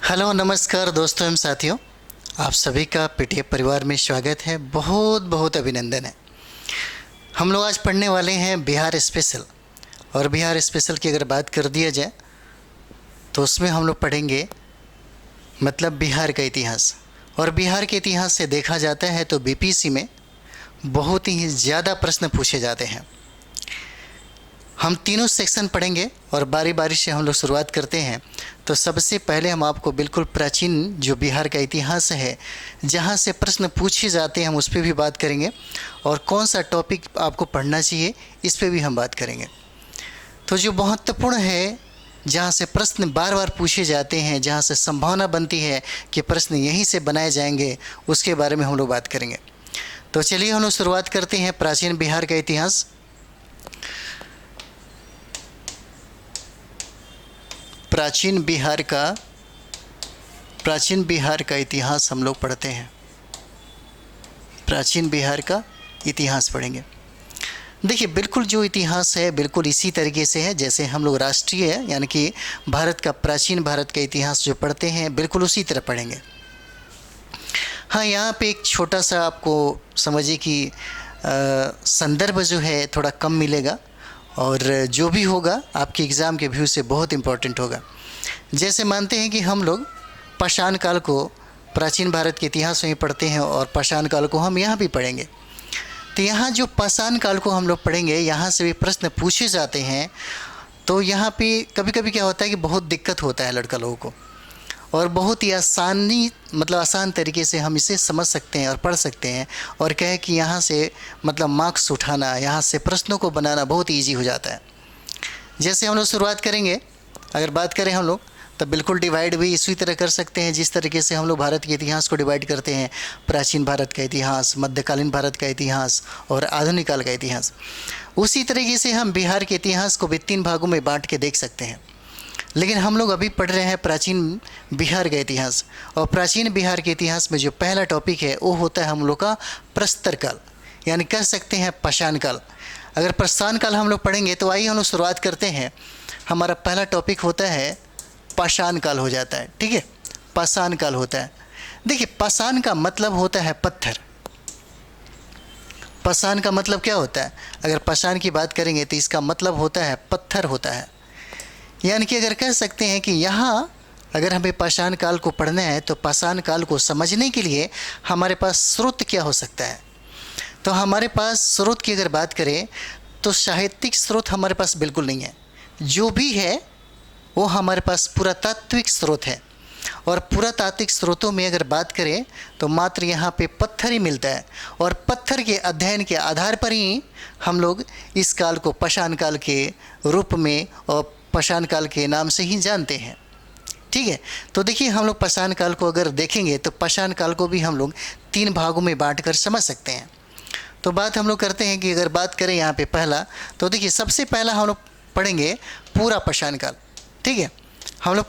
Hello नमस्कार दोस्तों एवं साथियों, आप सभी का पीटीएफ परिवार में स्वागत है। बहुत बहुत अभिनंदन है। हम लोग आज पढ़ने वाले हैं बिहार स्पेशल। और बिहार स्पेशल की अगर बात कर दिया जाए तो उसमें हम लोग पढ़ेंगे मतलब बिहार का इतिहास। और बिहार के इतिहास से देखा जाता है तो बीपीएससी में बहुत ही ज़्यादा प्रश्न पूछे जाते हैं। हम तीनों सेक्शन पढ़ेंगे और बारी बारी से हम लोग शुरुआत करते हैं। तो सबसे पहले हम आपको बिल्कुल प्राचीन जो बिहार का इतिहास है, जहाँ से प्रश्न पूछे जाते हैं, हम उस पर भी बात करेंगे। और कौन सा टॉपिक आपको पढ़ना चाहिए इस पर भी हम बात करेंगे। तो जो महत्वपूर्ण है, जहाँ से प्रश्न बार बार पूछे जाते हैं, जहाँ से संभावना बनती है कि प्रश्न यहीं से बनाए जाएंगे, उसके बारे में हम लोग बात करेंगे। तो चलिए हम लोग शुरुआत करते हैं प्राचीन बिहार का इतिहास। प्राचीन बिहार का इतिहास हम लोग पढ़ते हैं। प्राचीन बिहार का इतिहास पढ़ेंगे। देखिए, बिल्कुल जो इतिहास है बिल्कुल इसी तरीके से है जैसे हम लोग राष्ट्रीय यानी कि भारत का प्राचीन भारत का इतिहास जो पढ़ते हैं, बिल्कुल उसी तरह पढ़ेंगे। हाँ, यहाँ पे एक छोटा सा आपको समझिए कि संदर्भ जो है थोड़ा कम मिलेगा, और जो भी होगा आपके एग्ज़ाम के व्यू से बहुत इम्पोर्टेंट होगा। जैसे मानते हैं कि हम लोग पाषाण काल को प्राचीन भारत के इतिहास में ही पढ़ते हैं और पाषाण काल को हम यहाँ भी पढ़ेंगे। तो यहाँ जो पाषाण काल को हम लोग पढ़ेंगे, यहाँ से भी प्रश्न पूछे जाते हैं। तो यहाँ पे कभी कभी क्या होता है कि बहुत दिक्कत होता है लड़का लोगों को, और बहुत ही आसान तरीके से हम इसे समझ सकते हैं और पढ़ सकते हैं, और कहे कि यहाँ से मतलब मार्क्स उठाना, यहाँ से प्रश्नों को बनाना बहुत ईजी हो जाता है। जैसे हम लोग शुरुआत करेंगे, अगर बात करें हम लोग, तो बिल्कुल डिवाइड भी इसी तरह कर सकते हैं जिस तरीके से हम लोग भारत के इतिहास को डिवाइड करते हैं। प्राचीन भारत का इतिहास, मध्यकालीन भारत का इतिहास और आधुनिक काल का इतिहास। उसी तरीके से हम बिहार के इतिहास को भी 3 भागों में बांट के देख सकते हैं। लेकिन हम लोग अभी पढ़ रहे हैं प्राचीन बिहार का इतिहास। और प्राचीन बिहार के इतिहास में जो पहला टॉपिक है वो होता है हम लोग का प्रस्तर काल, यानी कह सकते हैं पाषाण काल। अगर पाषाण काल हम लोग पढ़ेंगे तो आइए हम लोग शुरुआत करते हैं। हमारा पहला टॉपिक होता है पाषाण काल हो जाता है। ठीक है, पाषाण काल होता है। देखिए, पाषाण का मतलब होता है पत्थर। पाषाण का मतलब क्या होता है? अगर पाषाण की बात करेंगे तो इसका मतलब होता है पत्थर होता है। यानी कि अगर कह सकते हैं कि यहाँ अगर हमें पाषाण काल को पढ़ना है तो पाषाण काल को समझने के लिए हमारे पास स्रोत क्या हो सकता है। तो हमारे पास स्रोत की अगर बात करें तो साहित्यिक स्रोत हमारे पास बिल्कुल नहीं है। जो भी है वो हमारे पास पुरातात्विक स्रोत है। और पुरातात्विक स्रोतों में अगर बात करें तो मात्र यहाँ पे पत्थर ही मिलता है, और पत्थर के अध्ययन के आधार पर ही हम लोग इस काल को पाषाण काल के रूप में और पाषाण काल के नाम से ही जानते हैं। ठीक है, तो देखिए, हम लोग पाषाण काल को अगर देखेंगे तो पाषाण काल को भी हम लोग 3 भागों में बांटकर समझ सकते हैं। तो बात हम लोग करते हैं कि अगर बात करें यहाँ पे पहला, तो देखिए सबसे पहला हम लोग पढ़ेंगे पूरा पाषाण काल। ठीक है, हम लोग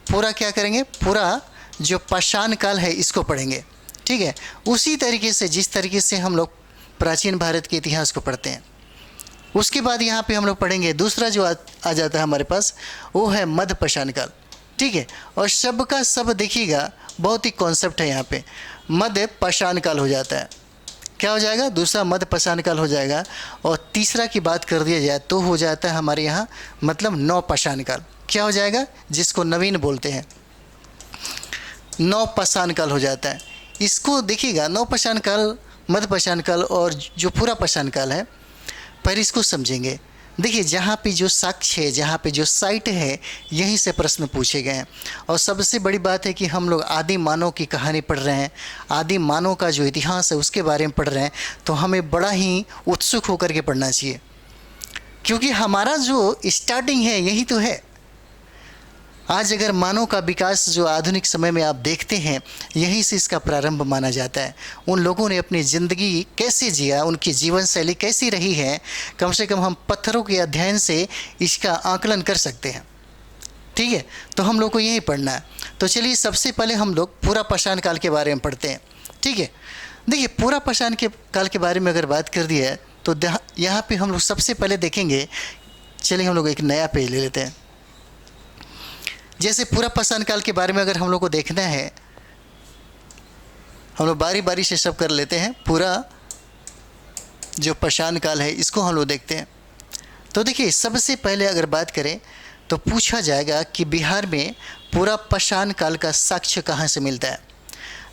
पूरा क्या करेंगे, पूरा जो पाषाण काल है इसको पढ़ेंगे। ठीक है, उसी तरीके से जिस तरीके से हम लोग प्राचीन भारत के इतिहास को पढ़ते हैं। उसके बाद यहाँ पे हम लोग पढ़ेंगे दूसरा जो आ जाता है हमारे पास, वो है मध्य पाषाण काल। ठीक है, और सब का सब देखिएगा बहुत ही कॉन्सेप्ट है यहाँ पे। मध्य पाषाण काल हो जाता है, क्या हो जाएगा, दूसरा मध्य पाषाण काल हो जाएगा। और तीसरा की बात कर दिया जाए तो हो जाता है हमारे यहाँ मतलब नव पाषाण काल। क्या हो जाएगा, जिसको नवीन बोलते हैं, नव पाषाण काल हो जाता है। इसको देखिएगा, नव पाषाण काल, मध्य पाषाण काल और जो पूरा पाषाण काल है, पर इसको समझेंगे। देखिए, जहाँ पे जो साक्ष्य है, जहाँ पे जो साइट है, यहीं से प्रश्न पूछे गए हैं। और सबसे बड़ी बात है कि हम लोग आदि मानव की कहानी पढ़ रहे हैं, आदि मानव का जो इतिहास है उसके बारे में पढ़ रहे हैं। तो हमें बड़ा ही उत्सुक होकर के पढ़ना चाहिए, क्योंकि हमारा जो स्टार्टिंग है यही तो है। आज अगर मानव का विकास जो आधुनिक समय में आप देखते हैं, यहीं से इसका प्रारंभ माना जाता है। उन लोगों ने अपनी ज़िंदगी कैसे जिया, उनकी जीवन शैली कैसी रही है, कम से कम हम पत्थरों के अध्ययन से इसका आकलन कर सकते हैं। ठीक है, तो हम लोग को यही पढ़ना है। तो चलिए सबसे पहले हम लोग पूरा पाषाण काल के बारे में पढ़ते हैं। ठीक है, देखिए पूरा पाषाण के काल के बारे में अगर बात कर दी है तो यहाँ पे हम लोग सबसे पहले देखेंगे। चलिए हम लोग एक नया पेज ले लेते हैं। जैसे पूरा पाषाण काल के बारे में अगर हम लोग को देखना है, हम लोग बारी बारी से सब कर लेते हैं। पूरा जो पाषाण काल है इसको हम लोग देखते हैं। तो देखिए, सबसे पहले अगर बात करें तो पूछा जाएगा कि बिहार में पूरा पाषाण काल का साक्ष्य कहाँ से मिलता है।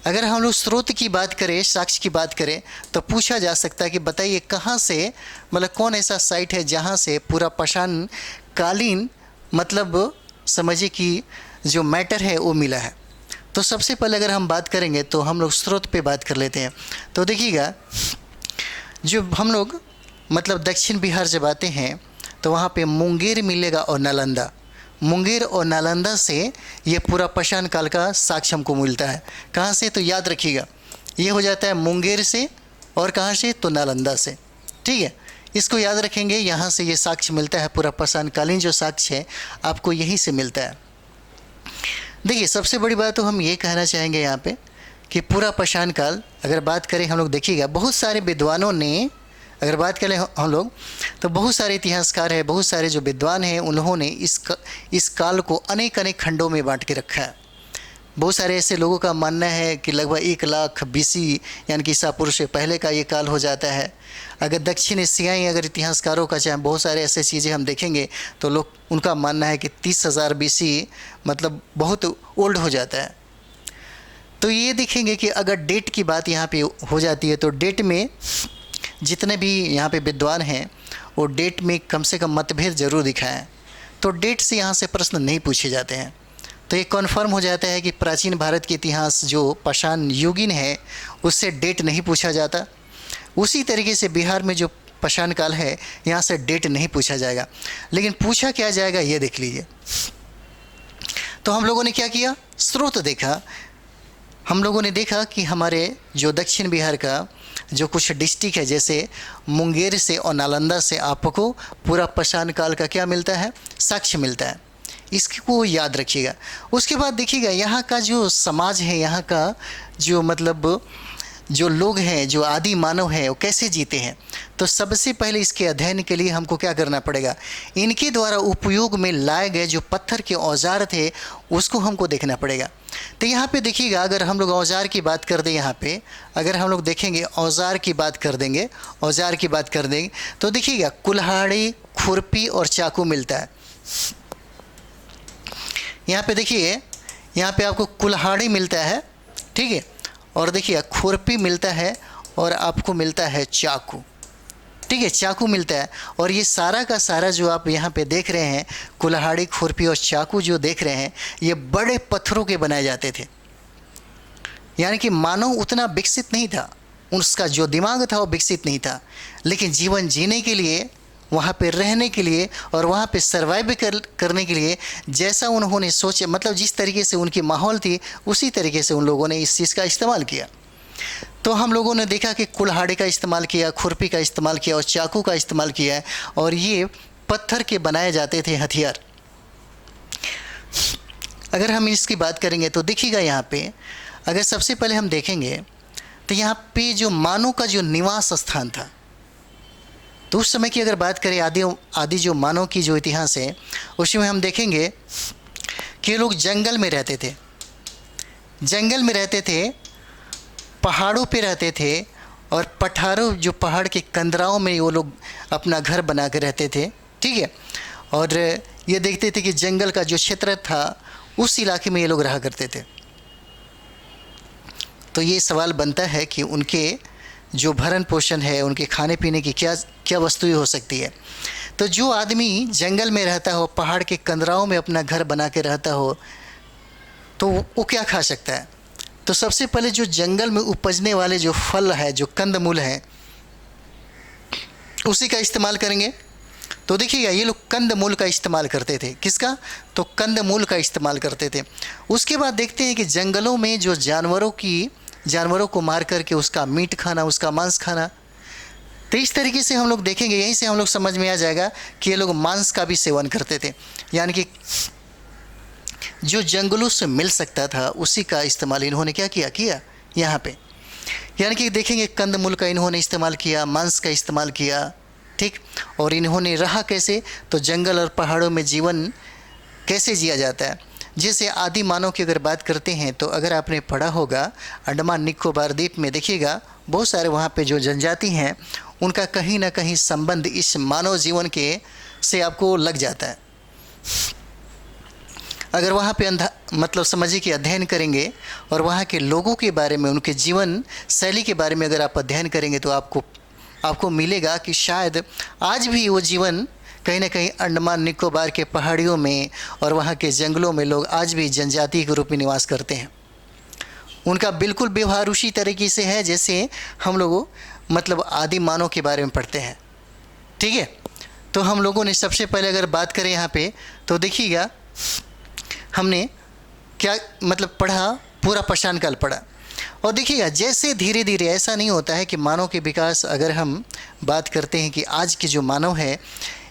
अगर हम लोग स्रोत की बात करें, साक्ष्य की बात करें, तो पूछा जा सकता है कि बताइए कहाँ से, मतलब कौन ऐसा साइट है जहाँ से पूरा पाषाण कालीन, मतलब समझिए कि जो मैटर है वो मिला है। तो सबसे पहले अगर हम बात करेंगे तो हम लोग स्रोत पे बात कर लेते हैं। तो देखिएगा, जो हम लोग मतलब दक्षिण बिहार जब आते हैं तो वहाँ पे मुंगेर मिलेगा और नालंदा। मुंगेर और नालंदा से ये पूरा पाषाण काल का साक्ष्य हमको मिलता है। कहाँ से, तो याद रखिएगा, ये हो जाता है मुंगेर से, और कहाँ से, तो नालंदा से। ठीक है, इसको याद रखेंगे। यहाँ से ये साक्ष्य मिलता है, पूरा पाषाण कालीन जो साक्ष्य है आपको यहीं से मिलता है। देखिए, सबसे बड़ी बात तो हम ये कहना चाहेंगे यहाँ पे कि पूरा पाषाण काल अगर बात करें हम लोग, देखिएगा बहुत सारे विद्वानों ने, अगर बात करें हम लोग तो बहुत सारे इतिहासकार हैं, बहुत सारे जो विद्वान हैं, उन्होंने इस काल को अनेक अनेक खंडों में बांट के रखा है। बहुत सारे ऐसे लोगों का मानना है कि लगभग 1 लाख BC यानी कि ईसा पूर्व से पहले का ये काल हो जाता है। अगर दक्षिण एशियाई अगर इतिहासकारों का चाहे बहुत सारे ऐसे चीज़ें हम देखेंगे तो लोग, उनका मानना है कि 30,000 BC मतलब बहुत ओल्ड हो जाता है। तो ये देखेंगे कि अगर डेट की बात यहाँ पे हो जाती है तो डेट में जितने भी यहाँ पे विद्वान हैं वो डेट में कम से कम मतभेद जरूर दिखाएं। तो डेट से यहाँ से प्रश्न नहीं पूछे जाते हैं। तो ये कन्फर्म हो जाता है कि प्राचीन भारत के इतिहास जो पाषाण युगीन है उससे डेट नहीं पूछा जाता। उसी तरीके से बिहार में जो पाषाण काल है यहाँ से डेट नहीं पूछा जाएगा। लेकिन पूछा क्या जाएगा ये देख लीजिए। तो हम लोगों ने क्या किया, स्रोत देखा। हम लोगों ने देखा कि हमारे जो दक्षिण बिहार का जो कुछ डिस्ट्रिक्ट है, जैसे मुंगेर से और नालंदा से आपको पूरा पाषाण काल का क्या मिलता है, साक्ष्य मिलता है। इसको याद रखिएगा। उसके बाद देखिएगा यहाँ का जो समाज है, यहाँ का जो मतलब जो लोग हैं, जो आदि मानव हैं, वो कैसे जीते हैं। तो सबसे पहले इसके अध्ययन के लिए हमको क्या करना पड़ेगा, इनके द्वारा उपयोग में लाए गए जो पत्थर के औजार थे उसको हमको देखना पड़ेगा। तो यहाँ पे देखिएगा, अगर हम लोग औजार की बात कर दें, यहाँ पे अगर हम लोग देखेंगे औजार की बात कर देंगे, औजार की बात कर देंगे तो देखिएगा कुल्हाड़ी, खुरपी और चाकू मिलता है। यहाँ पे देखिए, यहाँ पे आपको कुल्हाड़ी मिलता है, ठीक है, और देखिए खुरपी मिलता है और आपको मिलता है चाकू। ठीक है, चाकू मिलता है। और ये सारा का सारा जो आप यहाँ पे देख रहे हैं, कुल्हाड़ी, खुरपी और चाकू जो देख रहे हैं, ये बड़े पत्थरों के बनाए जाते थे। यानी कि मानव उतना विकसित नहीं था, उसका जो दिमाग था वो विकसित नहीं था, लेकिन जीवन जीने के लिए, वहाँ पे रहने के लिए और वहाँ पे सर्वाइव करने के लिए जैसा उन्होंने सोचे, मतलब जिस तरीके से उनकी माहौल थी उसी तरीके से उन लोगों ने इस चीज़ का इस्तेमाल किया। तो हम लोगों ने देखा कि कुल्हाड़ी का इस्तेमाल किया, खुरपी का इस्तेमाल किया और चाकू का इस्तेमाल किया है, और ये पत्थर के बनाए जाते थे हथियार। अगर हम इसकी बात करेंगे तो देखिएगा यहाँ पे, अगर सबसे पहले हम देखेंगे तो यहाँ पे जो मानव का जो निवास स्थान था, तो उस समय की अगर बात करें आदि जो मानव की जो इतिहास है उसमें हम देखेंगे कि लोग जंगल में रहते थे, जंगल में रहते थे, पहाड़ों पे रहते थे, और पठारों जो पहाड़ के कंदराओं में वो लोग अपना घर बना के रहते थे। ठीक है, और ये देखते थे कि जंगल का जो क्षेत्र था उस इलाके में ये लोग रहा करते थे। तो ये सवाल बनता है कि उनके जो भरण पोषण है, उनके खाने पीने की क्या क्या वस्तुएं हो सकती है। तो जो आदमी जंगल में रहता हो, पहाड़ के कंदराओं में अपना घर बना के रहता हो, तो वो क्या खा सकता है। तो सबसे पहले जो जंगल में उपजने वाले जो फल है, जो कंदमूल है, उसी का इस्तेमाल करेंगे। तो देखिएगा ये लोग कंदमूल का इस्तेमाल करते थे। किसका, तो कंदमूल का इस्तेमाल करते थे। उसके बाद देखते हैं कि जंगलों में जो जानवरों को मार करके उसका मीट खाना, उसका मांस खाना। तो इस तरीके से हम लोग देखेंगे, यहीं से हम लोग समझ में आ जाएगा कि ये लोग मांस का भी सेवन करते थे। यानी कि जो जंगलों से मिल सकता था उसी का इस्तेमाल इन्होंने क्या किया यहाँ पे। यानी कि देखेंगे कंदमूल का इन्होंने इस्तेमाल किया, मांस का इस्तेमाल किया। ठीक, और इन्होंने रहा कैसे, तो जंगल और पहाड़ों में जीवन कैसे जिया जाता है। जैसे आदि मानव की अगर बात करते हैं तो अगर आपने पढ़ा होगा अंडमान निकोबार द्वीप में, देखिएगा बहुत सारे वहाँ पे जो जनजाति हैं उनका कहीं ना कहीं संबंध इस मानव जीवन के से आपको लग जाता है। अगर वहाँ पे मतलब समझिए कि अध्ययन करेंगे और वहाँ के लोगों के बारे में, उनके जीवन शैली के बारे में अगर आप अध्ययन करेंगे तो आपको मिलेगा कि शायद आज भी वो जीवन कहीं ना कहीं अंडमान निकोबार के पहाड़ियों में और वहाँ के जंगलों में लोग आज भी जनजाति के रूप में निवास करते हैं। उनका बिल्कुल व्यवहार उसी तरीके से है जैसे हम लोग मतलब आदि मानव के बारे में पढ़ते हैं। ठीक है, तो हम लोगों ने सबसे पहले अगर बात करें यहाँ पे तो देखिएगा हमने क्या मतलब पढ़ा, पूरा पाषाण काल पढ़ा। और देखिएगा जैसे धीरे धीरे, ऐसा नहीं होता है कि मानव के विकास, अगर हम बात करते हैं कि आज के जो मानव है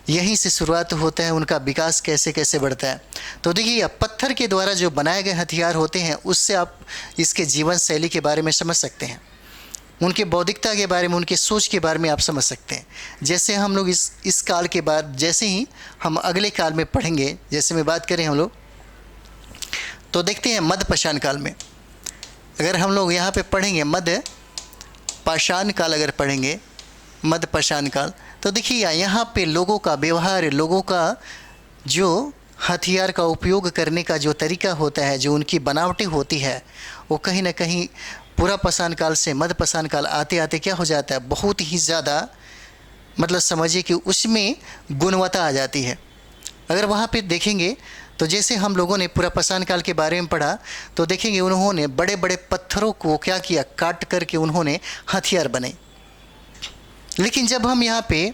यहीं से शुरुआत होता है, उनका विकास कैसे कैसे बढ़ता है। तो देखिए पत्थर के द्वारा जो बनाए गए हथियार होते हैं उससे आप इसके जीवन शैली के बारे में समझ सकते हैं, उनके बौद्धिकता के बारे में, उनके सोच के बारे में आप समझ सकते हैं। जैसे हम लोग इस काल के बाद जैसे ही हम अगले काल में पढ़ेंगे, जैसे मैं बात करें हम लोग तो देखते हैं मध्य पाषाण काल में, अगर हम लोग यहाँ पे पढ़ेंगे मध्य पाषाण काल, अगर पढ़ेंगे मध्य पाषाण काल तो देखिए यहाँ पे लोगों का व्यवहार, लोगों का जो हथियार का उपयोग करने का जो तरीका होता है, जो उनकी बनावटी होती है, वो कहीं ना कहीं पूरा पाषाण काल से मध्य पाषाण काल आते आते क्या हो जाता है, बहुत ही ज़्यादा मतलब समझिए कि उसमें गुणवत्ता आ जाती है। अगर वहाँ पे देखेंगे तो जैसे हम लोगों ने पूरा पाषाण काल के बारे में पढ़ा तो देखेंगे उन्होंने बड़े बड़े पत्थरों को क्या किया, काट करके उन्होंने हथियार बनाए। लेकिन जब हम यहाँ पे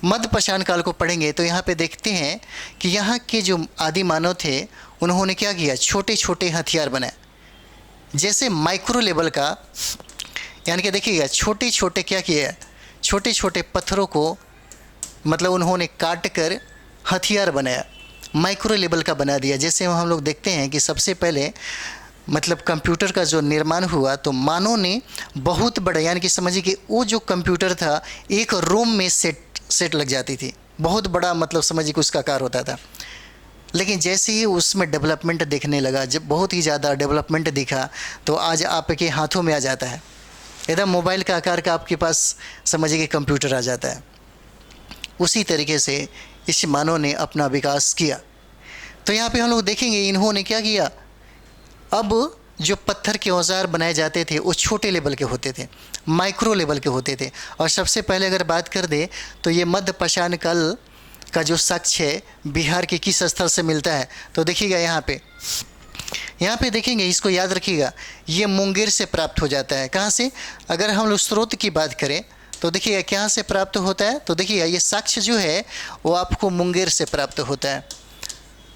मध्य पाषाण काल को पढ़ेंगे तो यहाँ पे देखते हैं कि यहाँ के जो आदि मानव थे उन्होंने क्या किया, छोटे छोटे हथियार बनाए, जैसे माइक्रो लेवल का, यानी कि देखिएगा छोटे छोटे क्या किया, छोटे छोटे पत्थरों को मतलब उन्होंने काट कर हथियार बनाया, माइक्रो लेवल का बना दिया। जैसे हम लोग देखते हैं कि सबसे पहले मतलब कंप्यूटर का जो निर्माण हुआ तो मानव ने बहुत बड़ा, यानी कि समझिए कि वो जो कंप्यूटर था एक रूम में सेट लग जाती थी, बहुत बड़ा मतलब समझिए कि उसका आकार होता था। लेकिन जैसे ही उसमें डेवलपमेंट दिखने लगा, जब बहुत ही ज़्यादा डेवलपमेंट दिखा तो आज आपके हाथों में आ जाता है, एकदम मोबाइल का आकार का आपके पास समझिए कि कंप्यूटर आ जाता है। उसी तरीके से इस मानव ने अपना विकास किया। तो यहाँ पे हम लोग देखेंगे इन्होंने क्या किया, अब जो पत्थर के औजार बनाए जाते थे वो छोटे लेवल के होते थे, माइक्रो लेवल के होते थे। और सबसे पहले अगर बात कर दे तो ये मध्य पाषाण काल का जो साक्ष्य है बिहार के किस स्थल से मिलता है, तो देखिएगा यहाँ पे देखेंगे, इसको याद रखिएगा, ये मुंगेर से प्राप्त हो जाता है। कहाँ से, अगर हम लोग स्रोत की बात करें तो देखिएगा कहाँ से प्राप्त होता है, तो देखिएगा ये साक्ष्य जो है वो आपको मुंगेर से प्राप्त होता है।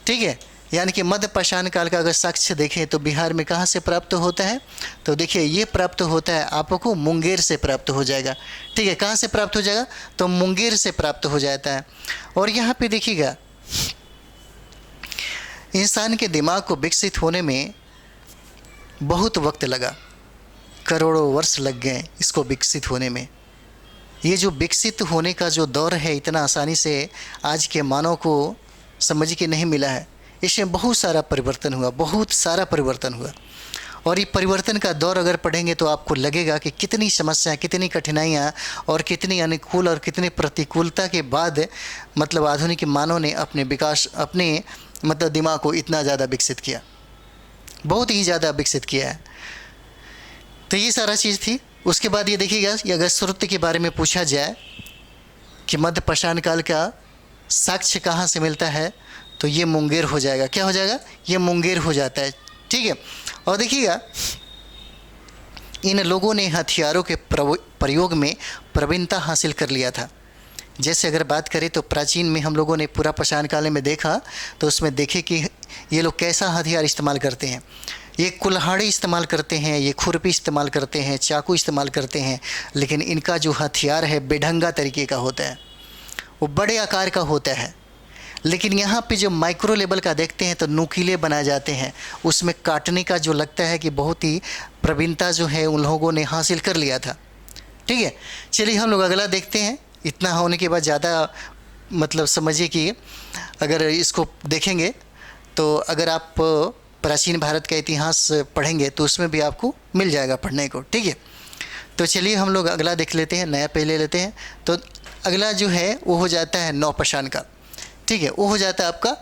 ठीक है, यानी कि मध्य पाषाण काल का अगर साक्ष्य देखें तो बिहार में कहाँ से प्राप्त होता है, तो देखिए ये प्राप्त होता है आपको मुंगेर से प्राप्त हो जाएगा। ठीक है, कहाँ से प्राप्त हो जाएगा, तो मुंगेर से प्राप्त हो जाता है। और यहाँ पे देखिएगा इंसान के दिमाग को विकसित होने में बहुत वक्त लगा, करोड़ों वर्ष लग गए इसको विकसित होने में। ये जो विकसित होने का जो दौर है इतना आसानी से आज के मानव को समझ के नहीं मिला है, इसमें बहुत सारा परिवर्तन हुआ, बहुत सारा परिवर्तन हुआ। और ये परिवर्तन का दौर अगर पढ़ेंगे तो आपको लगेगा कि कितनी समस्याएं, कितनी कठिनाइयां और कितनी अनुकूल और कितनी प्रतिकूलता के बाद मतलब आधुनिक मानव ने अपने विकास, अपने मतलब दिमाग को इतना ज़्यादा विकसित किया, बहुत ही ज़्यादा विकसित किया है। तो ये सारा चीज़ थी। उसके बाद ये देखिएगा, अगर स्रोत के बारे में पूछा जाए कि मध्य पाषाण काल का साक्ष्य कहाँ से मिलता है, तो ये मुंगेर हो जाएगा। क्या हो जाएगा, ये मुंगेर हो जाता है। ठीक है, और देखिएगा इन लोगों ने हथियारों के प्रयोग में प्रवीणता हासिल कर लिया था। जैसे अगर बात करें तो प्राचीन में हम लोगों ने पूरा पाषाण काल में देखा तो उसमें देखे कि ये लोग कैसा हथियार इस्तेमाल करते हैं। ये कुल्हाड़ी इस्तेमाल करते हैं, ये खुरपी इस्तेमाल करते हैं, चाकू इस्तेमाल करते हैं, लेकिन इनका जो हथियार है बेढंगा तरीके का होता है, वो बड़े आकार का होता है। लेकिन यहाँ पे जो माइक्रो लेवल का देखते हैं तो नुकीले बनाए जाते हैं, उसमें काटने का जो लगता है कि बहुत ही प्रवीणता जो है उन लोगों ने हासिल कर लिया था। ठीक है, चलिए हम लोग अगला देखते हैं। इतना होने के बाद ज़्यादा मतलब समझिए कि अगर इसको देखेंगे तो अगर आप प्राचीन भारत का इतिहास पढ़ेंगे तो उसमें भी आपको मिल जाएगा पढ़ने को, ठीक है। तो चलिए हम लोग अगला देख लेते हैं, नया पहले लेते हैं। तो अगला जो है वो हो जाता है नवपाषाण काल, ठीक है। वो हो जाता है आपका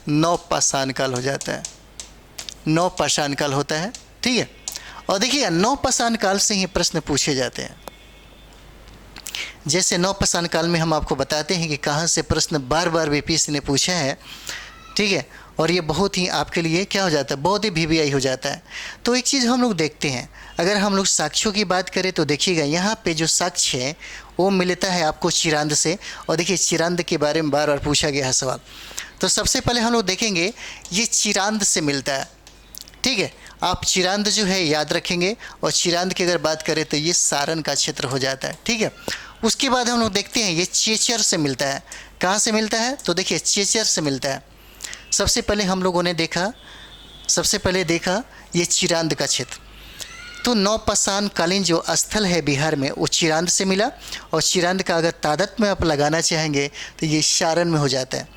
नवपाषाण काल हो जाता है, नवपाषाण काल होता है, ठीक है। और देखिए नवपाषाण काल से ही प्रश्न पूछे जाते हैं। जैसे नवपाषाण काल में हम आपको बताते हैं कि कहाँ से प्रश्न बार बार बीपीएससी ने पूछा है, ठीक है। और ये बहुत ही आपके लिए क्या हो जाता है, बहुत ही वीवीआई हो जाता है। तो एक चीज़ हम लोग देखते हैं, अगर हम लोग साक्ष्यों की बात करें तो देखिएगा यहाँ पे जो साक्ष्य है वो मिलता है आपको चिरांद से। और देखिए चिरांद के बारे में बार बार पूछा गया है सवाल। तो सबसे पहले हम लोग देखेंगे ये चिरांद से मिलता है, ठीक है। आप चिरांद जो है याद रखेंगे। और चिरांद की अगर बात करें तो ये सारण का क्षेत्र हो जाता है, ठीक है। उसके बाद हम लोग देखते हैं ये चेचर से मिलता है। कहाँ से मिलता है, तो देखिए चेचर से मिलता है। सबसे पहले हम लोगों ने देखा, सबसे पहले देखा ये चिरांद का क्षेत्र। तो नवपाषाण कालीन जो स्थल है बिहार में वो चिरांद से मिला। और चिरांद का अगर तादत में आप लगाना चाहेंगे तो ये सारण में हो जाता है।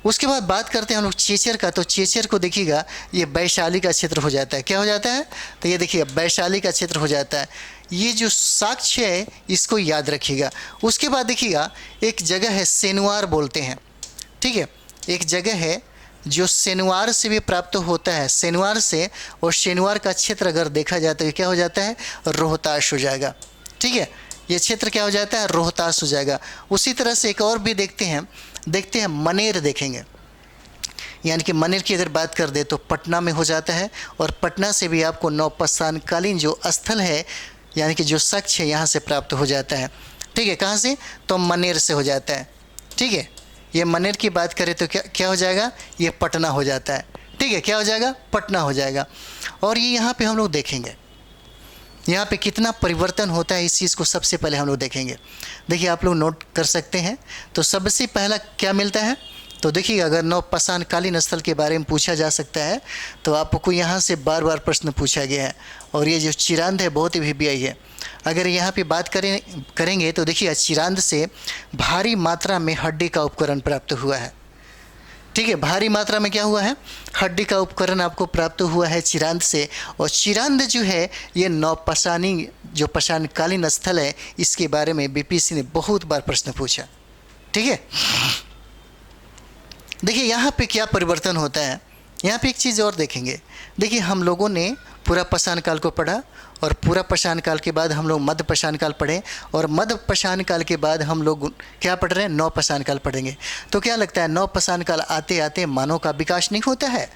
उसके बाद बात करते हैं हम लोग चेचर का। तो चेचर को देखिएगा ये वैशाली का क्षेत्र हो जाता है। क्या हो जाता है, तो ये देखिए वैशाली का क्षेत्र हो जाता है। ये जो साक्ष्य है इसको याद रखिएगा। उसके बाद देखिएगा एक जगह है सेनुआर बोलते हैं, ठीक है। एक जगह है जो सेनुआर से भी प्राप्त होता है, सेनुआर से। और सेनुआर का क्षेत्र अगर देखा जाए तो क्या हो जाता है, रोहतास हो जाएगा, ठीक है। ये क्षेत्र क्या हो जाता है, रोहतास हो जाएगा। उसी तरह से एक और भी देखते हैं मनेर देखेंगे। यानी कि मनेर की अगर बात कर दे तो पटना में हो जाता है। और पटना से भी आपको नवपाषाण कालीन जो स्थल है यानी कि जो साक्ष्य है यहाँ से प्राप्त हो जाता है, ठीक है। कहाँ से, तो मनेर से हो जाता है, ठीक है। ये मनेर की बात करें तो क्या हो जाएगा, ये पटना हो जाता है, ठीक है। क्या हो जाएगा, पटना हो जाएगा। और ये यहाँ पे हम लोग देखेंगे यहाँ पे कितना परिवर्तन होता है, इस चीज़ को सबसे पहले हम लोग देखेंगे। देखिए आप लोग नोट कर सकते हैं। तो सबसे पहला क्या मिलता है, तो देखिए अगर नवपाषाण कालीन स्थल के बारे में पूछा जा सकता है तो आपको यहाँ से बार बार प्रश्न पूछा गया है। और ये जो चिरांद है बहुत ही वीवीआई है। अगर यहाँ पे बात करेंगे तो देखिए चिरांद से भारी मात्रा में हड्डी का उपकरण प्राप्त हुआ है, ठीक है। भारी मात्रा में क्या हुआ है, हड्डी का उपकरण आपको प्राप्त हुआ है चिरांद से। और चिरांद जो है ये नवपाषाणी जो पाषाण कालीन स्थल है इसके बारे में बीपीएससी ने बहुत बार प्रश्न पूछा, ठीक है। देखिए यहाँ पे क्या परिवर्तन होता है, यहाँ पे एक चीज़ और देखेंगे। देखिए हम लोगों ने पूरा पाषाण काल को पढ़ा और पूरा पाषाण काल के बाद हम लोग मध्य पाषाण काल पढ़े। और मध्य पाषाण काल के बाद हम लोग क्या पढ़ रहे हैं, नवपाषाण काल पढ़ेंगे। तो क्या लगता है नवपाषाण काल आते आते मानव का विकास नहीं होता है,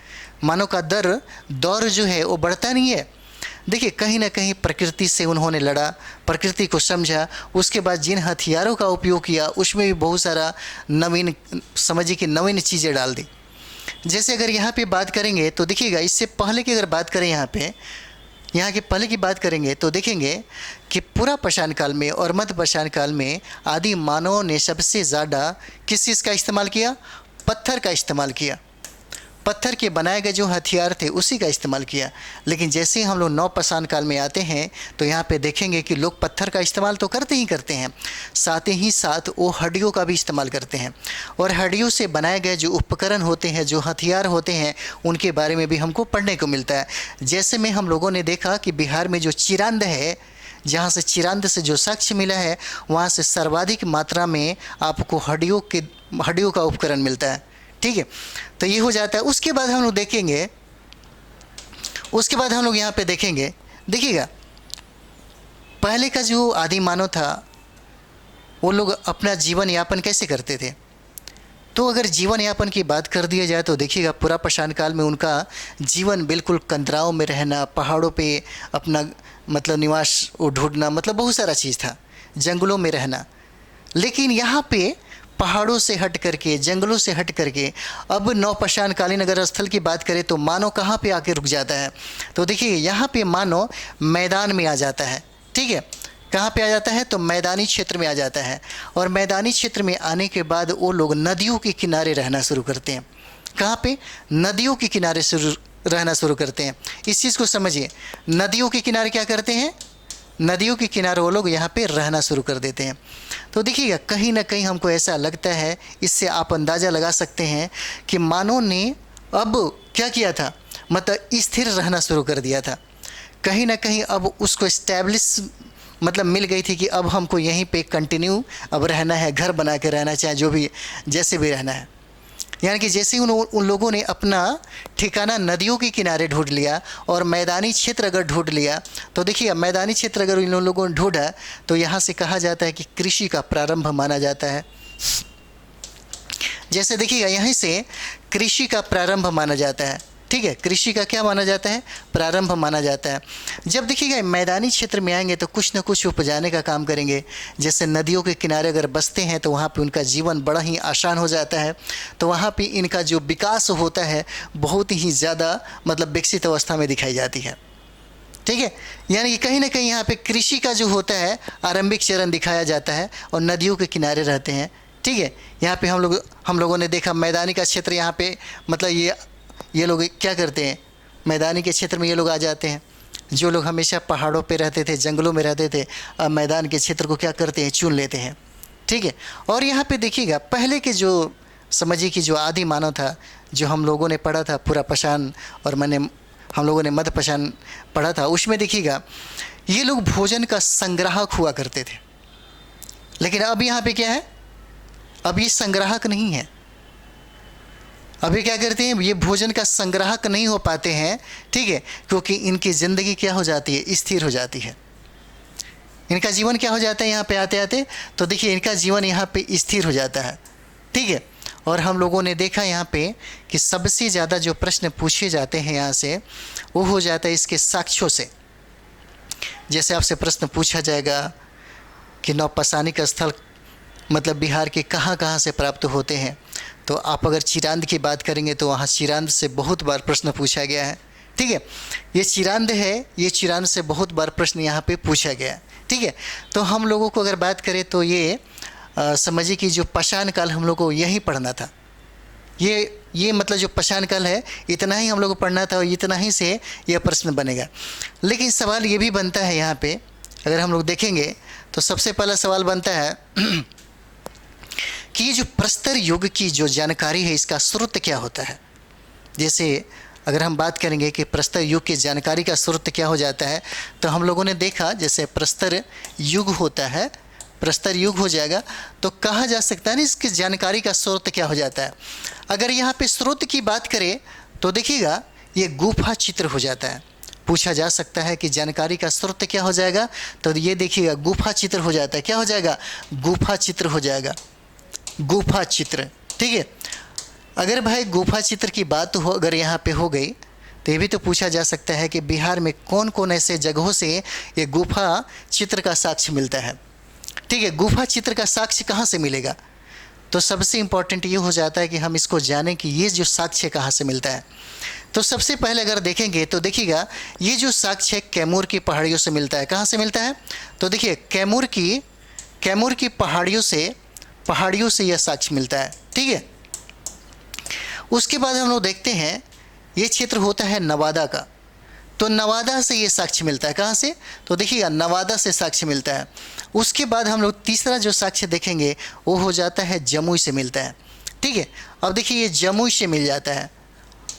मानव का दौर जो है वो बढ़ता नहीं है। देखिए कहीं ना कहीं प्रकृति से उन्होंने लड़ा, प्रकृति को समझा। उसके बाद जिन हथियारों का उपयोग किया उसमें भी बहुत सारा नवीन, समझिए कि नवीन चीज़ें डाल दी। जैसे अगर यहाँ पे बात करेंगे तो देखिएगा इससे पहले की अगर बात करें यहाँ के पहले की बात करेंगे तो देखेंगे कि पूरा पाषाण काल में और मध्य पाषाण काल में आदि मानवों ने सबसे ज़्यादा किस चीज़ का इस्तेमाल किया, पत्थर का इस्तेमाल किया। पत्थर के बनाए गए जो हथियार थे उसी का इस्तेमाल किया। लेकिन जैसे ही हम लोग नवपाषाण काल में आते हैं तो यहाँ पे देखेंगे कि लोग पत्थर का इस्तेमाल तो करते ही करते हैं, साथ ही साथ वो हड्डियों का भी इस्तेमाल करते हैं। और हड्डियों से बनाए गए जो उपकरण होते हैं, जो हथियार होते हैं, उनके बारे में भी हमको पढ़ने को मिलता है। जैसे में हम लोगों ने देखा कि बिहार में जो चिरांद है, जहाँ से चिरांद से जो साक्ष्य मिला है वहाँ से सर्वाधिक मात्रा में आपको हड्डियों का उपकरण मिलता है, ठीक है। तो ये हो जाता है। उसके बाद हम लोग देखेंगे, उसके बाद हम लोग यहाँ पे देखेंगे, देखिएगा पहले का जो आदि मानव था वो लोग अपना जीवन यापन कैसे करते थे। तो अगर जीवन यापन की बात कर दिया जाए तो देखिएगा पूरा पाषाण काल में उनका जीवन बिल्कुल कंदराओं में रहना, पहाड़ों पे अपना मतलब निवास ढूंढना, मतलब बहुत सारा चीज़ था, जंगलों में रहना। लेकिन यहाँ पे पहाड़ों से हट करके, जंगलों से हट करके अब नवपाषाण कालीन अगर स्थल की बात करें तो मानव कहाँ पे आके रुक जाता है, तो देखिए यहाँ पे मानव मैदान में आ जाता है, ठीक है। कहाँ पे आ जाता है, तो मैदानी क्षेत्र में आ जाता है। और मैदानी क्षेत्र में आने के बाद वो लोग नदियों के किनारे रहना शुरू करते हैं। कहाँ पे, नदियों के किनारे रहना शुरू करते हैं। इस चीज़ को समझिए, नदियों के किनारे क्या करते हैं, नदियों के किनारे वो लोग यहाँ पे रहना शुरू कर देते हैं। तो देखिएगा कहीं ना कहीं हमको ऐसा लगता है, इससे आप अंदाज़ा लगा सकते हैं कि मानव ने अब क्या किया था, मतलब स्थिर रहना शुरू कर दिया था। कहीं ना कहीं अब उसको इस्टेब्लिश मतलब मिल गई थी कि अब हमको यहीं पे कंटिन्यू अब रहना है, घर बना के रहना, चाहे जो भी जैसे भी रहना है। यानी कि जैसे ही उन लोगों ने अपना ठिकाना नदियों के किनारे ढूंढ लिया और मैदानी क्षेत्र अगर ढूंढ लिया, तो देखिए मैदानी क्षेत्र अगर इन लोगों ने ढूंढा तो यहाँ से कहा जाता है कि कृषि का प्रारंभ माना जाता है। जैसे देखिएगा यहीं से कृषि का प्रारंभ माना जाता है। ठीक है, कृषि का क्या माना जाता है, प्रारंभ माना जाता है। जब देखिएगा मैदानी क्षेत्र में आएंगे तो कुछ न कुछ उपजाने का काम करेंगे। जैसे नदियों के किनारे अगर बसते हैं तो वहाँ पे उनका जीवन बड़ा ही आसान हो जाता है, तो वहाँ पे इनका जो विकास होता है बहुत ही ज़्यादा मतलब विकसित अवस्था में दिखाई जाती है। ठीक है, यानी कि कहीं ना कहीं यहाँ पे कृषि का जो होता है आरंभिक चरण दिखाया जाता है और नदियों के किनारे रहते हैं। ठीक है, यहाँ पे हम लोगों ने देखा मैदानी का क्षेत्र, यहाँ पे मतलब ये लोग क्या करते हैं, मैदानी के क्षेत्र में ये लोग आ जाते हैं। जो लोग हमेशा पहाड़ों पे रहते थे, जंगलों में रहते थे, अब मैदान के क्षेत्र को क्या करते हैं, चुन लेते हैं। ठीक है, और यहाँ पे देखिएगा पहले के जो समझिए कि जो आदि मानव था, जो हम लोगों ने पढ़ा था पूरा पाषाण और हम लोगों ने मध्य पाषाण पढ़ा था, उसमें देखिएगा ये लोग भोजन का संग्राहक हुआ करते थे। लेकिन अब यहाँ पे क्या है, अब ये संग्राहक नहीं है। अभी क्या करते हैं, ये भोजन का संग्राहक नहीं हो पाते हैं। ठीक है, क्योंकि इनकी ज़िंदगी क्या हो जाती है, स्थिर हो जाती है। इनका जीवन क्या हो जाता है, यहाँ पे आते आते तो देखिए इनका जीवन यहाँ पे स्थिर हो जाता है। ठीक है, और हम लोगों ने देखा यहाँ पे कि सबसे ज़्यादा जो प्रश्न पूछे जाते हैं यहाँ से वो हो जाता है इसके साक्ष्यों से। जैसे आपसे प्रश्न पूछा जाएगा कि नौपाषाणिक स्थल मतलब बिहार के कहाँ कहाँ से प्राप्त होते हैं, तो आप अगर चिरांद की बात करेंगे तो वहाँ चिरांद से बहुत बार प्रश्न पूछा गया है। ठीक है, ये चिरांद है, ये चिरांद से बहुत बार प्रश्न यहाँ पे पूछा गया है। ठीक है, तो हम लोगों को अगर बात करें तो ये समझिए कि जो पाषाण काल हम लोग को यही पढ़ना था। ये मतलब जो पाषाण काल है इतना ही हम लोग को पढ़ना था और इतना ही से यह प्रश्न बनेगा। लेकिन सवाल ये भी बनता है यहाँ पे, अगर हम लोग देखेंगे तो सबसे पहला सवाल बनता है कि ये जो प्रस्तर युग की जो जानकारी है इसका स्रोत क्या होता है। जैसे अगर हम बात करेंगे कि प्रस्तर युग की जानकारी का स्रोत क्या हो जाता है, तो हम लोगों ने देखा जैसे प्रस्तर युग होता है, प्रस्तर युग हो जाएगा तो कहा जा सकता है ना इसकी जानकारी का स्रोत क्या हो जाता है। अगर यहाँ पे स्रोत की बात करें तो देखिएगा ये गुफा चित्र हो जाता है। पूछा जा सकता है कि जानकारी का स्रोत क्या हो जाएगा, तो ये देखिएगा गुफा चित्र हो जाता है। क्या हो जाएगा, गुफा चित्र हो जाएगा, गुफा चित्र। ठीक है, अगर भाई गुफा चित्र की बात हो अगर यहाँ पे हो गई तो ये भी तो पूछा जा सकता है कि बिहार में कौन कौन ऐसे जगहों से ये गुफा चित्र का साक्ष्य मिलता है। ठीक है, गुफा चित्र का साक्ष्य कहाँ से मिलेगा, तो सबसे इम्पॉर्टेंट ये हो जाता है कि हम इसको जानें कि ये जो साक्ष्य कहाँ से मिलता है। तो सबसे पहले अगर देखेंगे तो देखिएगा ये जो साक्ष्य कैमूर की पहाड़ियों से मिलता है। कहाँ से मिलता है, तो देखिए कैमूर की पहाड़ियों से यह साक्ष्य मिलता है। ठीक है, उसके बाद हम लोग देखते हैं ये क्षेत्र होता है नवादा का, तो नवादा से ये साक्ष्य मिलता है। कहाँ से, तो देखिएगा नवादा से साक्ष्य मिलता है। उसके बाद हम लोग तीसरा जो साक्ष्य देखेंगे वो हो जाता है जमुई से मिलता है। ठीक है, अब देखिए ये जमुई से मिल जाता है।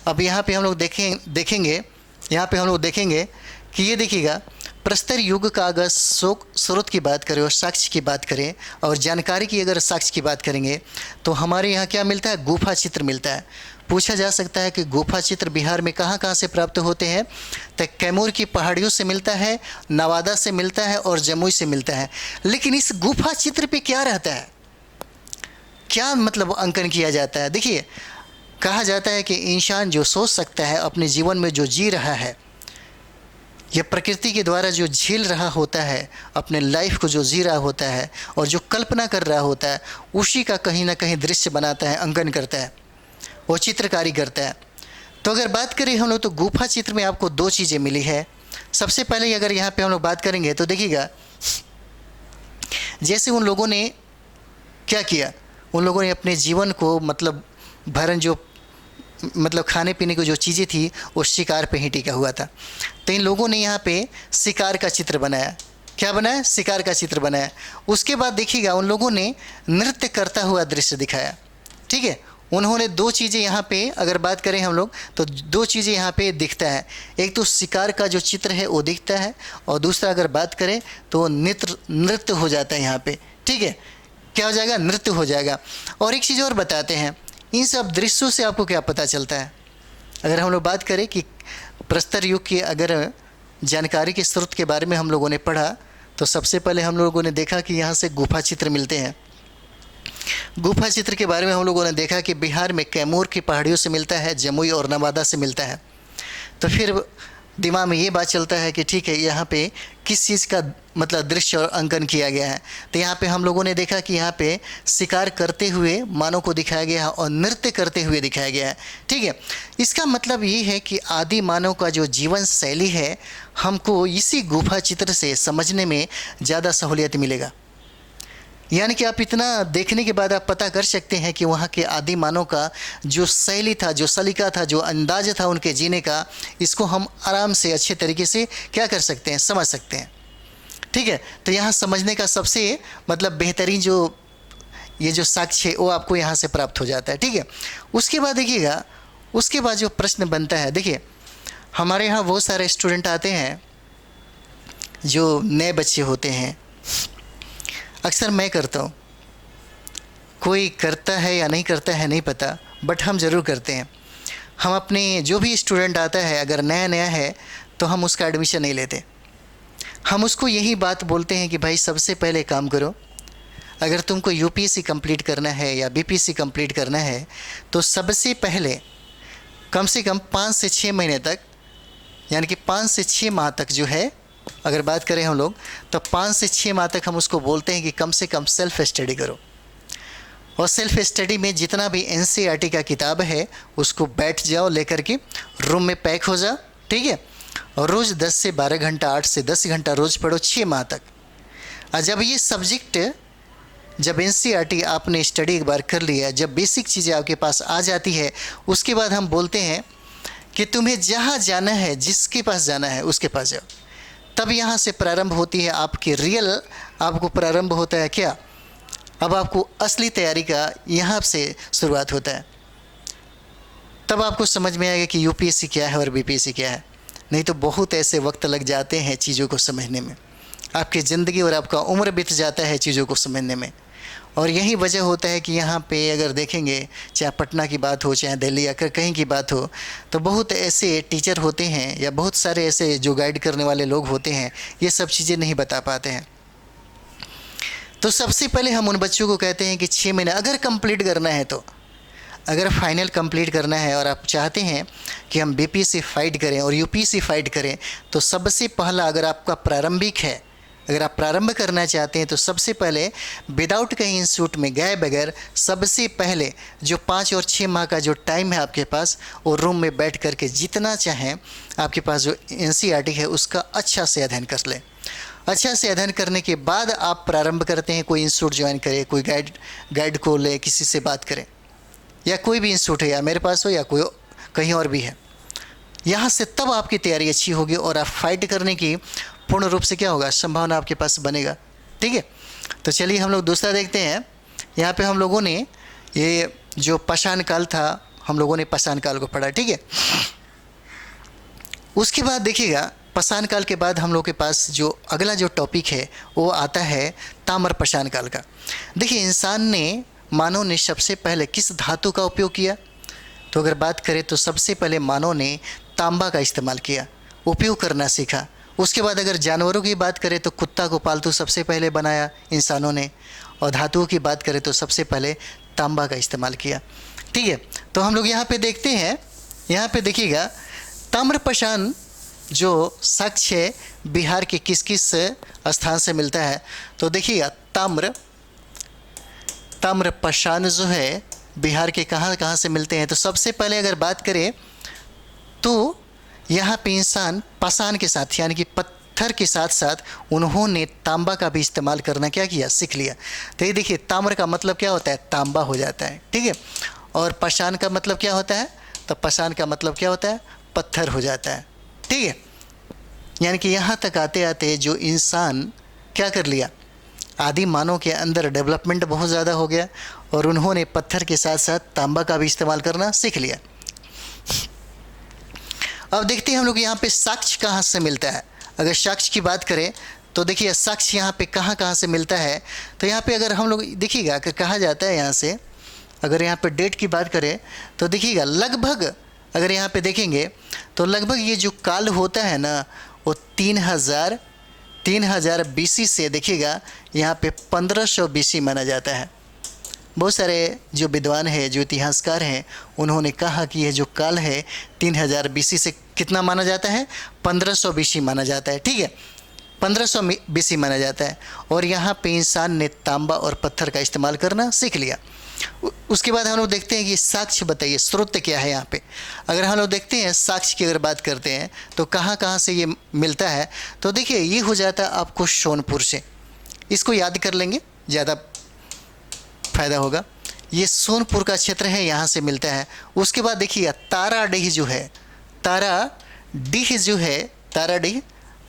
अब यहाँ पे हम लोग देखेंगे यहाँ पे हम लोग देखेंगे कि ये देखिएगा प्रस्तर युग का अगर स्रोत की बात करें और साक्ष्य की बात करें और जानकारी की अगर साक्ष्य की बात करेंगे तो हमारे यहाँ क्या मिलता है, गुफा चित्र मिलता है। पूछा जा सकता है कि गुफा चित्र बिहार में कहाँ कहाँ से प्राप्त होते हैं, तो कैमूर की पहाड़ियों से मिलता है, नवादा से मिलता है और जमुई से मिलता है। लेकिन इस गुफा चित्र पे क्या रहता है, क्या मतलब अंकन किया जाता है। देखिए कहा जाता है कि इंसान जो सोच सकता है अपने जीवन में जो जी रहा है, यह प्रकृति के द्वारा जो झेल रहा होता है, अपने लाइफ को जो जी रहा होता है और जो कल्पना कर रहा होता है, उसी का कहीं ना कहीं दृश्य बनाता है, अंकन करता है, वो चित्रकारी करता है। तो अगर बात करें हम लोग तो गुफा चित्र में आपको दो चीज़ें मिली है। सबसे पहले अगर यहाँ पे हम लोग बात करेंगे तो देखिएगा जैसे उन लोगों ने क्या किया, उन लोगों ने अपने जीवन को मतलब भरण जो मतलब खाने पीने की जो चीज़ें थी वो शिकार पे ही टिका हुआ था। तो इन लोगों ने यहाँ पे शिकार का चित्र बनाया। क्या बनाया, शिकार का चित्र बनाया। उसके बाद देखिएगा उन लोगों ने नृत्य करता हुआ दृश्य दिखाया। ठीक है, उन्होंने दो चीज़ें यहाँ पे अगर बात करें हम लोग तो दो चीज़ें यहाँ पे दिखता है। एक तो शिकार का जो चित्र है वो दिखता है, और दूसरा अगर बात करें तो नृत्य हो जाता है यहाँ पे। ठीक है, क्या हो जाएगा? नृत्य हो जाएगा। और एक चीज़ और बताते हैं, इन सब दृश्यों से आपको क्या पता चलता है? अगर हम लोग बात करें कि प्रस्तर युग की अगर जानकारी के स्रोत के बारे में हम लोगों ने पढ़ा, तो सबसे पहले हम लोगों ने देखा कि यहाँ से गुफा चित्र मिलते हैं। गुफा चित्र के बारे में हम लोगों ने देखा कि बिहार में कैमूर की पहाड़ियों से मिलता है, जमुई और नवादा से मिलता है। तो फिर दिमाग में ये बात चलता है कि ठीक है, यहाँ पे किस चीज़ का मतलब दृश्य और अंकन किया गया है। तो यहाँ पे हम लोगों ने देखा कि यहाँ पे शिकार करते हुए मानव को दिखाया गया है और नृत्य करते हुए दिखाया गया है। ठीक है, इसका मतलब ये है कि आदि मानव का जो जीवन शैली है, हमको इसी गुफा चित्र से समझने में ज़्यादा सहूलियत मिलेगा। यानी कि आप इतना देखने के बाद आप पता कर सकते हैं कि वहाँ के आदि मानव का जो शैली था, जो सलीका था, जो अंदाज था उनके जीने का, इसको हम आराम से अच्छे तरीके से क्या कर सकते हैं? समझ सकते हैं। ठीक है, तो यहाँ समझने का सबसे मतलब बेहतरीन जो ये जो साक्ष्य है वो आपको यहाँ से प्राप्त हो जाता है। ठीक है, उसके बाद देखिएगा, उसके बाद जो प्रश्न बनता है, देखिए हमारे यहाँ बहुत सारे स्टूडेंट आते हैं जो नए बच्चे होते हैं। अक्सर मैं करता हूँ, कोई करता है या नहीं करता है नहीं पता, बट हम ज़रूर करते हैं। हम अपने जो भी स्टूडेंट आता है अगर नया नया है तो हम उसका एडमिशन नहीं लेते। हम उसको यही बात बोलते हैं कि भाई सबसे पहले काम करो, अगर तुमको यूपीएससी कंप्लीट करना है या बीपीएससी कंप्लीट करना है तो सबसे पहले कम से कम 5 से 6 महीने तक, यानी कि 5 से 6 माह तक जो है, अगर बात करें हम लोग तो 5 से 6 माह तक हम उसको बोलते हैं कि कम से कम सेल्फ स्टडी करो। और सेल्फ स्टडी में जितना भी एनसीईआरटी का किताब है उसको बैठ जाओ लेकर के, रूम में पैक हो जाओ। ठीक है, और रोज़ 10 से 12 घंटा, 8 से 10 घंटा रोज़ पढ़ो 6 माह तक। और जब ये सब्जेक्ट, जब एनसीईआरटी आपने स्टडी एक बार कर लिया, जब बेसिक चीज़ें आपके पास आ जाती है, उसके बाद हम बोलते हैं कि तुम्हें जहाँ जाना है, जिसके पास जाना है उसके पास जाओ। तब यहाँ से प्रारंभ होती है आपकी रियल, आपको प्रारंभ होता है क्या? अब आपको असली तैयारी का यहाँ से शुरुआत होता है। तब आपको समझ में आएगा कि यूपीएससी क्या है और बीपीएससी क्या है। नहीं तो बहुत ऐसे वक्त लग जाते हैं चीज़ों को समझने में, आपकी ज़िंदगी और आपका उम्र बीत जाता है चीज़ों को समझने में। और यही वजह होता है कि यहाँ पे अगर देखेंगे, चाहे पटना की बात हो, चाहे दिल्ली अगर कहीं की बात हो, तो बहुत ऐसे टीचर होते हैं या बहुत सारे ऐसे जो गाइड करने वाले लोग होते हैं, ये सब चीज़ें नहीं बता पाते हैं। तो सबसे पहले हम उन बच्चों को कहते हैं कि 6 महीने अगर कंप्लीट करना है, तो अगर फाइनल कंप्लीट करना है और आप चाहते हैं कि हम बीपीएससी फाइट करें और यूपीएससी फाइट करें, तो सबसे पहला अगर आपका प्रारंभिक है, अगर आप प्रारंभ करना चाहते हैं, तो सबसे पहले विदाउट कहीं इंस्टीट्यूट में गए बगैर सबसे पहले जो 5 और 6 माह का जो टाइम है आपके पास, वो रूम में बैठ करके जितना चाहें आपके पास जो एनसीईआरटी है उसका अच्छा से अध्ययन कर लें। अच्छा से अध्ययन करने के बाद आप प्रारंभ करते हैं, कोई इंस्टीट्यूट ज्वाइन करें, कोई गाइड को ले, किसी से बात करें, या कोई भी इंस्टीट्यूट है, या मेरे पास हो या कोई कहीं और भी है, यहाँ से तब आपकी तैयारी अच्छी होगी और आप फाइट करने की पूर्ण रूप से क्या होगा, संभावना आपके पास बनेगा। ठीक है, तो चलिए हम लोग दूसरा देखते हैं। यहाँ पे हम लोगों ने ये जो पाषाण काल था, हम लोगों ने पाषाण काल को पढ़ा। ठीक है, उसके बाद देखिएगा, पाषाण काल के बाद हम लोग के पास जो अगला जो टॉपिक है वो आता है ताम्र पाषाण काल का। देखिए इंसान ने, मानव ने सबसे पहले किस धातु का उपयोग किया? तो अगर बात करें तो सबसे पहले मानव ने तांबा का इस्तेमाल किया, उपयोग करना सीखा। उसके बाद अगर जानवरों की बात करें तो कुत्ता को पालतू सबसे पहले बनाया इंसानों ने, और धातुओं की बात करें तो सबसे पहले तांबा का इस्तेमाल किया। ठीक है, तो हम लोग यहाँ पे देखते हैं, यहाँ पे देखिएगा ताम्रपाषाण जो साक्ष्य है बिहार के किस किस स्थान से मिलता है। तो देखिएगा ताम्रपाषाण जो है बिहार के कहाँ कहाँ से मिलते हैं। तो सबसे पहले अगर बात करें तो यहाँ पे इंसान पाषाण के साथ, यानी कि पत्थर के साथ साथ उन्होंने तांबा का भी इस्तेमाल करना क्या किया, सीख लिया। तो ये देखिए, ताम्र का मतलब क्या होता है, तांबा हो जाता है। ठीक है, और पाषाण का मतलब क्या होता है, तो पाषाण का मतलब क्या होता है, पत्थर हो जाता है। ठीक है, यानी कि यहाँ तक आते आते जो इंसान क्या कर लिया, आदि मानव के अंदर डेवलपमेंट बहुत ज़्यादा हो गया और उन्होंने पत्थर के साथ साथ तांबा का भी इस्तेमाल करना सीख लिया। अब देखते हैं हम लोग यहाँ पे साक्ष्य कहाँ से मिलता है। अगर साक्ष्य की बात करें तो देखिए साक्ष्य यहाँ पे कहाँ कहाँ से मिलता है। तो यहाँ पे अगर हम लोग देखिएगा कि कहा जाता है यहाँ से, अगर यहाँ पे डेट की बात करें तो देखिएगा लगभग, अगर यहाँ पे देखेंगे तो लगभग ये जो काल होता है ना वो 3000 BC से देखिएगा यहाँ पे 1500 BC माना जाता है। बहुत सारे जो विद्वान हैं, जो इतिहासकार हैं, उन्होंने कहा कि यह जो काल है 3000 BC से कितना माना जाता है, 1500 BC माना जाता है। ठीक है, 1500 BC माना जाता है। और यहाँ पे इंसान ने तांबा और पत्थर का इस्तेमाल करना सीख लिया। उसके बाद हम लोग देखते हैं कि साक्ष्य, बताइए स्रोत क्या है यहाँ पे। अगर हम लोग देखते हैं साक्ष्य की अगर बात करते हैं तो कहाँ कहाँ से ये मिलता है, तो देखिए ये हो जाता है आपको सोनपुर से। इसको याद कर लेंगे, ज़्यादा फायदा होगा। ये सोनपुर का क्षेत्र है, यहाँ से मिलता है। उसके बाद देखिए ताराडीह जो है, ताराडीह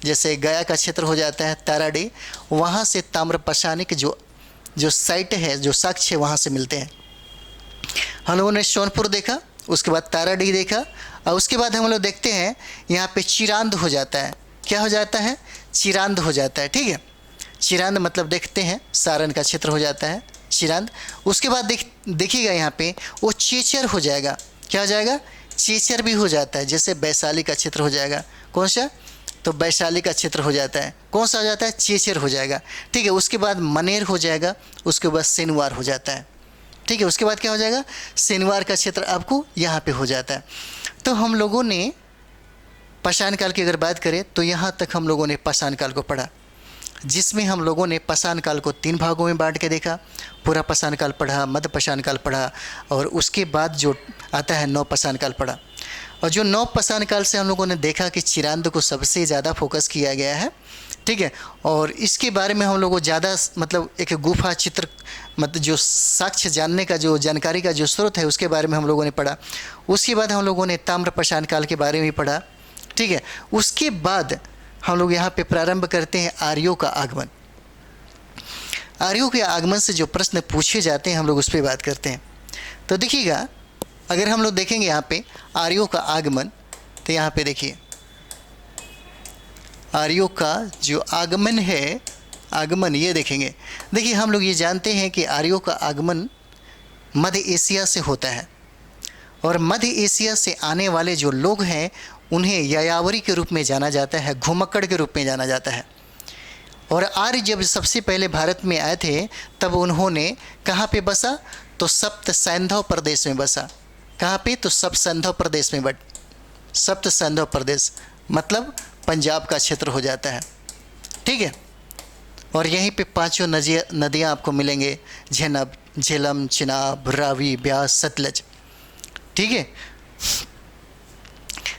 जैसे गया का क्षेत्र हो जाता है ताराडीह, वहाँ से ताम्रपाषाणिक जो साइट है, जो साक्ष्य है, वहाँ से मिलते हैं। हम लोगों ने सोनपुर देखा, उसके बाद ताराडीह देखा, और उसके बाद हम लोग देखते हैं यहाँ पे चिरांद हो जाता है। क्या हो जाता है, चिरांद हो जाता है। ठीक है, चिरांद मतलब देखते हैं सारण का क्षेत्र हो जाता है चिरांद। उसके बाद देखिएगा यहाँ पे वो चेचर हो जाएगा। क्या हो जाएगा, चेचर भी हो जाता है। जैसे वैशाली का क्षेत्र हो जाएगा, कौन सा, तो वैशाली का क्षेत्र हो जाता है। कौन सा हो जाता है, चेचर हो जाएगा। ठीक है, उसके बाद मनेर हो जाएगा, उसके बाद सेनवार हो जाता है। ठीक है, उसके बाद क्या हो जाएगा, सेनवार का क्षेत्र आपको यहाँ पे हो जाता है। तो हम लोगों ने पाषाण काल की अगर बात करें तो यहाँ तक हम लोगों ने पाषाण काल को पढ़ा, जिसमें हम लोगों ने पाषाण काल को 3 भागों में बांट के देखा। पूरा पाषाण काल पढ़ा, मध्य पाषाण काल पढ़ा, और उसके बाद जो आता है नव पाषाण काल पढ़ा। और जो नव पाषाण काल से हम लोगों ने देखा कि चिरांद को सबसे ज़्यादा फोकस किया गया है। ठीक है, और इसके बारे में हम लोग को ज़्यादा मतलब एक गुफा चित्र, मतलब जो साक्ष्य जानने का, जो जानकारी का जो स्रोत है, उसके बारे में हम लोगों ने पढ़ा। उसके बाद हम लोगों ने ताम्र पाषाण काल के बारे में पढ़ा। ठीक है, उसके बाद हम लोग यहाँ पे प्रारंभ करते हैं आर्यों का आगमन। आर्यों के आगमन से जो प्रश्न पूछे जाते हैं हम लोग उस पर बात करते हैं। तो देखिएगा, अगर हम लोग देखेंगे यहाँ पे आर्यों का आगमन, तो यहाँ पे देखिए आर्यों का जो आगमन है, आगमन ये देखेंगे। देखिए हम लोग ये जानते हैं कि आर्यों का आगमन मध्य एशिया से होता है, और मध्य एशिया से आने वाले जो लोग हैं उन्हें यायावरी के रूप में जाना जाता है, घुमक्कड़ के रूप में जाना जाता है। और आर्य जब सबसे पहले भारत में आए थे तब उन्होंने कहाँ पे बसा, तो सप्त सैंधव प्रदेश में बसा। कहाँ पे, तो सप्त सैंधव प्रदेश में सप्त सैंधव प्रदेश मतलब पंजाब का क्षेत्र हो जाता है। ठीक है, और यहीं पे 5 नदियाँ आपको मिलेंगे, झेनब, झेलम, चिनाब, रावी, ब्यास, सतलज। ठीक है,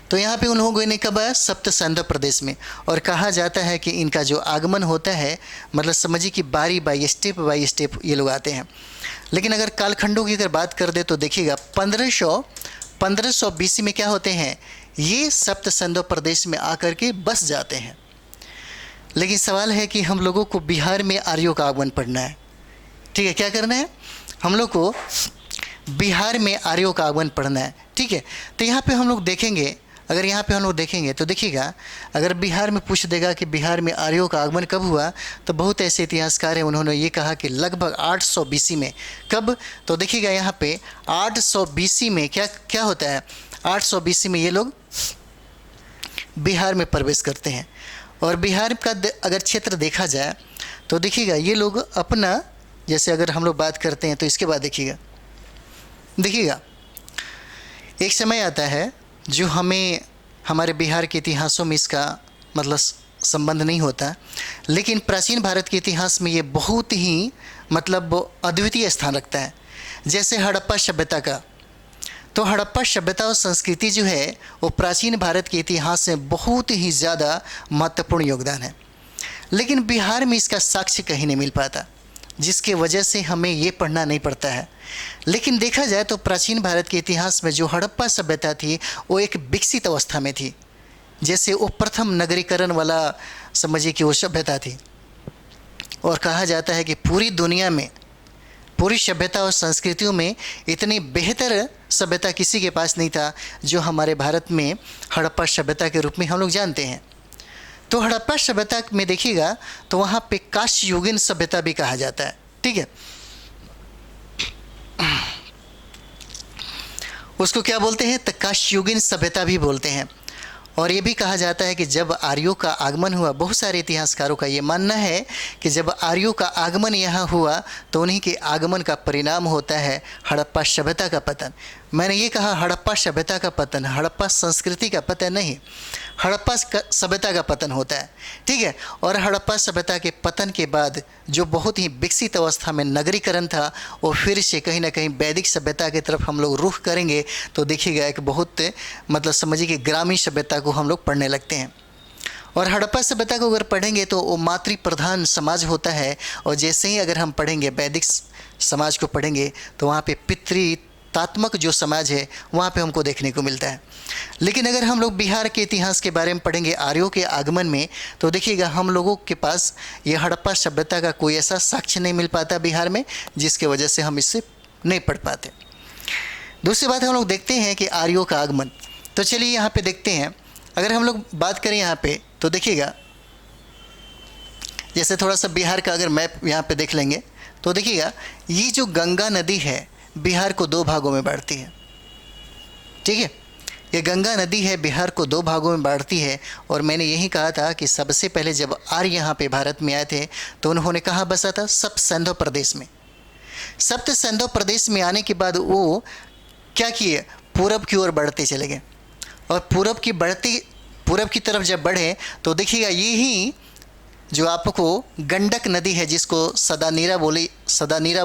तो यहाँ पे उन लोगों ने कब आया, सप्त सैंधव प्रदेश में। और कहा जाता है कि इनका जो आगमन होता है, मतलब समझिए कि बारी बाई स्टेप ये लोग आते हैं। लेकिन अगर कालखंडों की अगर बात कर दे तो देखिएगा 1500 BC में क्या होते हैं, ये सप्त सैंधव प्रदेश में आकर के बस जाते हैं। लेकिन सवाल है कि हम लोगों को बिहार में आर्यों का आगमन पढ़ना है। ठीक है, क्या करना है, हम लोग को बिहार में आर्यों का आगमन पढ़ना है। ठीक है, तो यहाँ पे हम लोग देखेंगे, अगर यहाँ पे हम लोग देखेंगे तो देखिएगा, अगर बिहार में पूछ देगा कि बिहार में आर्यों का आगमन कब हुआ, तो बहुत ऐसे इतिहासकार हैं, उन्होंने ये कहा कि लगभग 800 BC में। कब, तो देखिएगा यहाँ पे 800 BC में क्या होता है, 800 BC में ये लोग बिहार में प्रवेश करते हैं। और बिहार का अगर क्षेत्र देखा जाए तो देखिएगा ये लोग अपना, जैसे अगर हम लोग बात करते हैं तो इसके बाद देखिएगा एक समय आता है जो हमें हमारे बिहार के इतिहासों में इसका मतलब संबंध नहीं होता, लेकिन प्राचीन भारत के इतिहास में ये बहुत ही मतलब अद्वितीय स्थान रखता है। जैसे हड़प्पा सभ्यता का, तो हड़प्पा सभ्यता और संस्कृति जो है वो प्राचीन भारत के इतिहास में बहुत ही ज़्यादा महत्वपूर्ण योगदान है। लेकिन बिहार में इसका साक्ष्य कहीं नहीं मिल पाता, जिसके वजह से हमें ये पढ़ना नहीं पड़ता है। लेकिन देखा जाए तो प्राचीन भारत के इतिहास में जो हड़प्पा सभ्यता थी वो एक विकसित अवस्था में थी। जैसे वो प्रथम नगरीकरण वाला समझिए कि वो सभ्यता थी। और कहा जाता है कि पूरी दुनिया में, पूरी सभ्यता और संस्कृतियों में इतनी बेहतर सभ्यता किसी के पास नहीं था जो हमारे भारत में हड़प्पा सभ्यता के रूप में हम लोग जानते हैं। तो हड़प्पा सभ्यता में देखिएगा तो वहाँ पे कांस्य युगीन सभ्यता भी कहा जाता है, ठीक है। उसको क्या बोलते हैं? तो कांस्य युगीन सभ्यता भी बोलते हैं। और ये भी कहा जाता है कि जब आर्यों का आगमन हुआ, बहुत सारे इतिहासकारों का ये मानना है कि जब आर्यों का आगमन यहाँ हुआ तो उन्हीं के आगमन का परिणाम होता है हड़प्पा सभ्यता का पतन। मैंने ये कहा हड़प्पा सभ्यता का पतन, हड़प्पा संस्कृति का पतन नहीं, हड़प्पा सभ्यता का पतन होता है, ठीक है। और हड़प्पा सभ्यता के पतन के बाद जो बहुत ही विकसित अवस्था में नगरीकरण था वो फिर से कहीं ना कहीं वैदिक सभ्यता की तरफ हम लोग रुख करेंगे तो देखिएगा एक बहुत मतलब समझिए कि ग्रामीण सभ्यता को हम लोग पढ़ने लगते हैं। और हड़प्पा सभ्यता को अगर पढ़ेंगे तो वो मातृ प्रधान समाज होता है, और जैसे ही अगर हम पढ़ेंगे वैदिक समाज को पढ़ेंगे तो वहाँ पे पितृतात्मक जो समाज है वहाँ पे हमको देखने को मिलता है। लेकिन अगर हम लोग बिहार के इतिहास के बारे में पढ़ेंगे आर्यों के आगमन में तो देखिएगा हम लोगों के पास ये हड़प्पा सभ्यता का कोई ऐसा साक्ष्य नहीं मिल पाता बिहार में, जिसके वजह से हम इससे नहीं पढ़ पाते। दूसरी बात हम लोग देखते हैं कि आर्यों का आगमन, तो चलिए यहाँ पे देखते हैं। अगर हम लोग बात करें यहाँ पे तो देखिएगा जैसे थोड़ा सा बिहार का अगर मैप यहाँ पे देख लेंगे तो देखिएगा ये जो गंगा नदी है बिहार को दो भागों में बांटती है, ठीक है। ये गंगा नदी है बिहार को दो भागों में बांटती है। और मैंने यही कहा था कि सबसे पहले जब आर्य यहाँ पे भारत में आए थे तो उन्होंने कहाँ बसा था? सप्त सिंधु प्रदेश में। सप्त सिंधु प्रदेश में आने के बाद वो क्या किए? पूरब की ओर बढ़ते चले गए। और पूरब की तरफ जब बढ़े तो देखिएगा यही जो आपको गंडक नदी है जिसको सदानीरा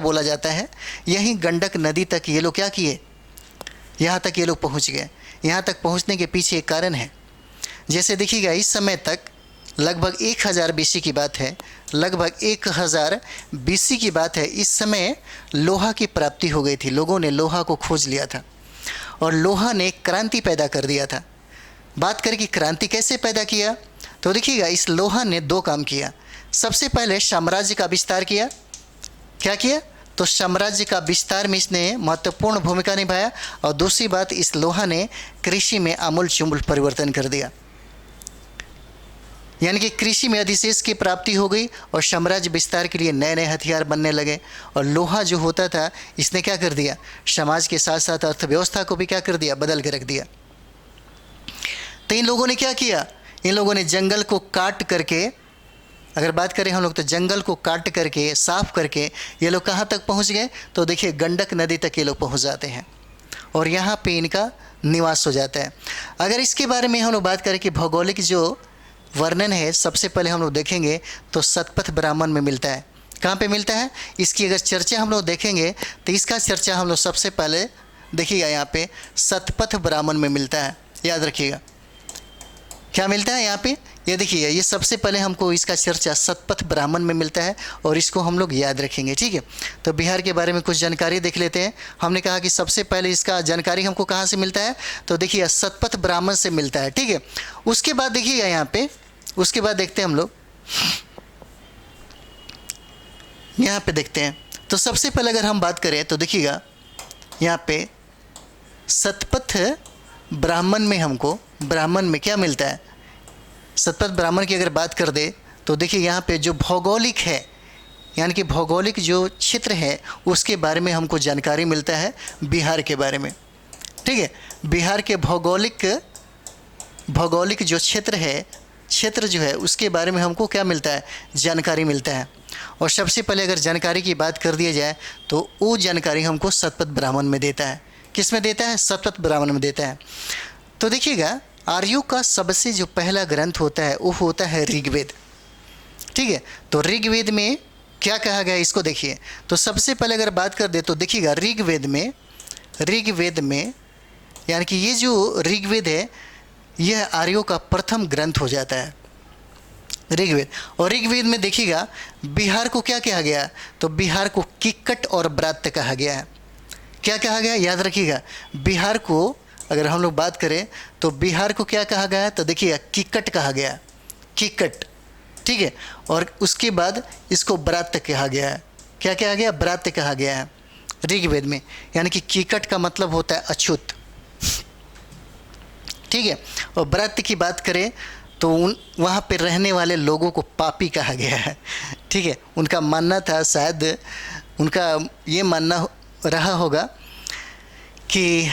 बोला जाता है, यही गंडक नदी तक ये लोग क्या किए? यहाँ तक ये लोग पहुँच गए। यहाँ तक पहुँचने के पीछे एक कारण है। जैसे देखिएगा इस समय तक लगभग 1000 बीसी की बात है, लगभग 1000 बीसी की बात है। इस समय लोहा की प्राप्ति हो गई थी, लोगों ने लोहा को खोज लिया था और लोहा ने क्रांति पैदा कर दिया था। बात करें कि क्रांति कैसे पैदा किया तो देखिएगा इस लोहा ने दो काम किया। सबसे पहले साम्राज्य का विस्तार किया। क्या किया? तो साम्राज्य का विस्तार में इसने महत्वपूर्ण भूमिका निभाया। और दूसरी बात, इस लोहा ने कृषि में आमूल-चूल परिवर्तन कर दिया, यानी कि कृषि में अधिशेष की प्राप्ति हो गई और साम्राज्य विस्तार के लिए नए नए हथियार बनने लगे। और लोहा जो होता था इसने क्या कर दिया? समाज के साथ साथ अर्थव्यवस्था को भी क्या कर दिया? बदल के रख दिया। तो इन लोगों ने क्या किया? इन लोगों ने जंगल को काट करके, अगर बात करें हम लोग तो जंगल को काट करके साफ करके ये लोग कहाँ तक पहुँच गए? तो देखिए गंडक नदी तक ये लोग पहुँच जाते हैं और यहाँ पे इनका निवास हो जाता है। अगर इसके बारे में हम लोग बात करें कि भौगोलिक जो वर्णन है, सबसे पहले हम लोग देखेंगे तो शतपथ ब्राह्मण में मिलता है। कहाँ पे मिलता है? इसकी अगर चर्चा हम लोग देखेंगे तो इसका चर्चा हम लोग सबसे पहले देखिएगा यहाँ पे शतपथ ब्राह्मण में मिलता है। याद रखिएगा क्या मिलता है यहाँ पे, ये देखिए ये सबसे पहले हमको इसका चर्चा शतपथ ब्राह्मण में मिलता है और इसको हम लोग याद रखेंगे, ठीक है। तो बिहार के बारे में कुछ जानकारी देख लेते हैं। हमने कहा कि सबसे पहले इसका जानकारी हमको कहाँ से मिलता है? तो देखिए शतपथ ब्राह्मण से मिलता है, ठीक है। उसके बाद देखिएगा यहाँ पे, उसके बाद देखते हैं हम लोग यहाँ पे देखते हैं। तो सबसे पहले अगर हम बात करें तो देखिएगा यहाँ पे शतपथ ब्राह्मण में हमको ब्राह्मण में क्या मिलता है? शतपथ ब्राह्मण की अगर बात कर दे तो देखिए यहाँ पे जो भौगोलिक है, यानी कि भौगोलिक जो क्षेत्र है उसके बारे में हमको जानकारी मिलता है बिहार के बारे में, ठीक है। बिहार के भौगोलिक जो क्षेत्र जो है उसके बारे में हमको क्या मिलता है? जानकारी मिलता है। और सबसे पहले अगर जानकारी की बात कर दिया जाए तो वो जानकारी हमको शतपथ ब्राह्मण में देता है। किस में देता है? शतपथ ब्राह्मण में देता है। तो देखिएगा आर्यों का सबसे जो पहला ग्रंथ होता है वो होता है ऋग्वेद, ठीक है। तो ऋग्वेद में क्या कहा गया इसको देखिए। तो सबसे पहले अगर बात कर दे तो देखिएगा ऋग्वेद में यानी कि ये जो ऋग्वेद है यह आर्यों का प्रथम ग्रंथ हो जाता है, ऋग्वेद। और ऋग्वेद में देखिएगा बिहार को क्या कहा गया? तो बिहार को किक्कट और ब्रात्य कहा गया है। क्या कहा गया? याद रखिएगा बिहार को अगर हम लोग बात करें तो बिहार को क्या कहा गया? तो देखिए किक्कट कहा गया, किक्कट, ठीक है। और उसके बाद इसको ब्रात्य कहा गया है। क्या कहा गया? ब्रात्य कहा गया है ऋग्वेद में। यानी कि कीकट का मतलब होता है अछूत, ठीक है। और ब्रात्य की बात करें तो वहाँ पे रहने वाले लोगों को पापी कहा गया है, ठीक है। उनका मानना था, शायद उनका ये मानना रहा होगा कि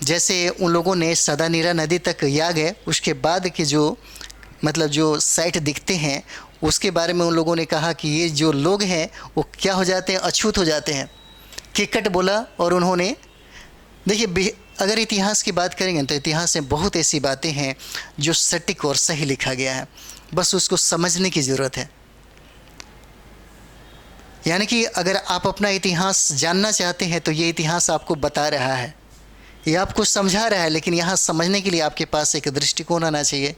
जैसे उन लोगों ने सदानीरा नदी तक या गए, उसके बाद के जो मतलब जो साइट दिखते हैं उसके बारे में उन लोगों ने कहा कि ये जो लोग हैं वो क्या हो जाते हैं? अछूत हो जाते हैं। कीकट बोला और उन्होंने, देखिए अगर इतिहास की बात करेंगे तो इतिहास में बहुत ऐसी बातें हैं जो सटीक और सही लिखा गया है, बस उसको समझने की ज़रूरत है। यानी कि अगर आप अपना इतिहास जानना चाहते हैं तो ये इतिहास आपको बता रहा है, ये आपको समझा रहा है, लेकिन यहाँ समझने के लिए आपके पास एक दृष्टिकोण होना चाहिए,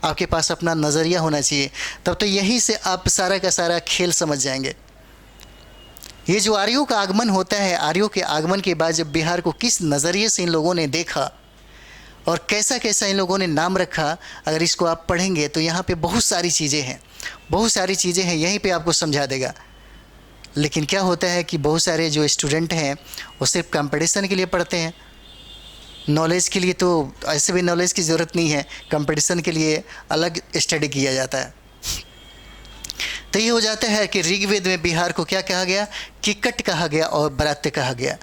आपके पास अपना नज़रिया होना चाहिए, तब तो यहीं से आप सारा का सारा खेल समझ जाएंगे। ये जो आर्यों का आगमन होता है, आर्यों के आगमन के बाद जब बिहार को किस नज़रिए से इन लोगों ने देखा और कैसा कैसा इन लोगों ने नाम रखा, अगर इसको आप पढ़ेंगे तो यहाँ पे बहुत सारी चीज़ें हैं, बहुत सारी चीज़ें हैं, यहीं पे आपको समझा देगा। लेकिन क्या होता है कि बहुत सारे जो स्टूडेंट हैं वो सिर्फ कंपटीशन के लिए पढ़ते हैं, नॉलेज के लिए तो ऐसे भी नॉलेज की ज़रूरत नहीं है, कंपटीशन के लिए अलग स्टडी किया जाता है। तो ये हो जाता है कि ऋग्वेद में बिहार को क्या कहा गया? कीकट कहा गया और ब्रात्य कहा गया।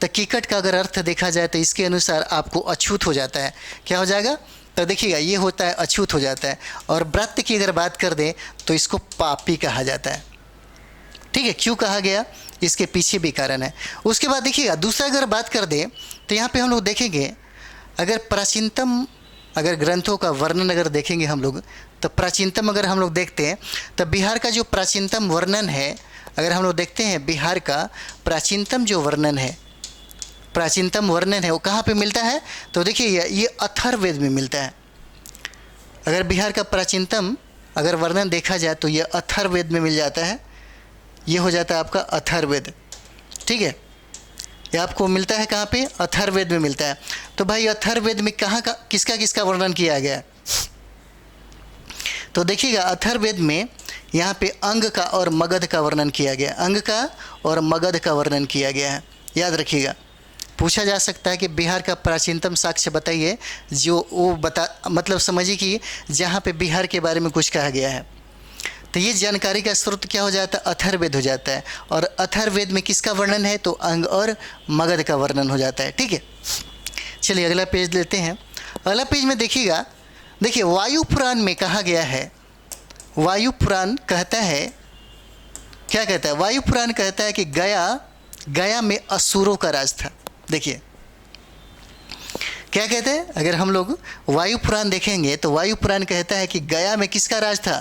तो कीकट का अगर अर्थ देखा जाए तो इसके अनुसार आपको अछूत हो जाता है। क्या हो जाएगा? तो देखिएगा ये होता है अछूत हो जाता है। और ब्रात्य की अगर बात कर दें तो इसको पापी कहा जाता है, ठीक है। क्यों कहा गया? इसके पीछे भी कारण है। उसके बाद देखिएगा दूसरा अगर बात कर दें तो यहाँ पे हम लोग देखेंगे, अगर प्राचीनतम अगर ग्रंथों का वर्णन अगर देखेंगे हम लोग, तो प्राचीनतम अगर हम लोग देखते हैं तो बिहार का जो प्राचीनतम वर्णन है, अगर हम लोग देखते हैं बिहार का प्राचीनतम जो वर्णन है, प्राचीनतम वर्णन है वो कहाँ पे मिलता है? तो देखिए ये अथर्ववेद में मिलता है। अगर बिहार का प्राचीनतम अगर वर्णन देखा जाए तो ये अथर्ववेद में मिल जाता है। ये हो जाता है आपका अथर्ववेद, ठीक है। ये आपको मिलता है कहाँ पे? अथर्ववेद में मिलता है। तो भाई अथर्ववेद में कहाँ का किसका किसका वर्णन किया गया? तो देखिएगा अथर्ववेद में यहाँ पे अंग का और मगध का वर्णन किया गया, अंग का और मगध का वर्णन किया गया है। याद रखिएगा, पूछा जा सकता है कि बिहार का प्राचीनतम साक्ष्य बताइए, जो वो मतलब समझिए कि जहाँ पे बिहार के बारे में कुछ कहा गया है। तो ये जानकारी का स्रोत क्या हो जाता है? अथर्ववेद हो जाता है। और अथर्ववेद में किसका वर्णन है? तो अंग और मगध का वर्णन हो जाता है, ठीक है। चलिए अगला पेज लेते हैं। अगला पेज में देखिएगा, देखिए वायु पुराण में कहा गया है, वायु पुराण कहता है, क्या कहता है? वायु पुराण कहता है कि गया में असुरों का राज था। देखिए क्या कहते हैं? अगर हम लोग वायु पुराण देखेंगे तो वायु पुराण कहता है कि गया में किसका राज था?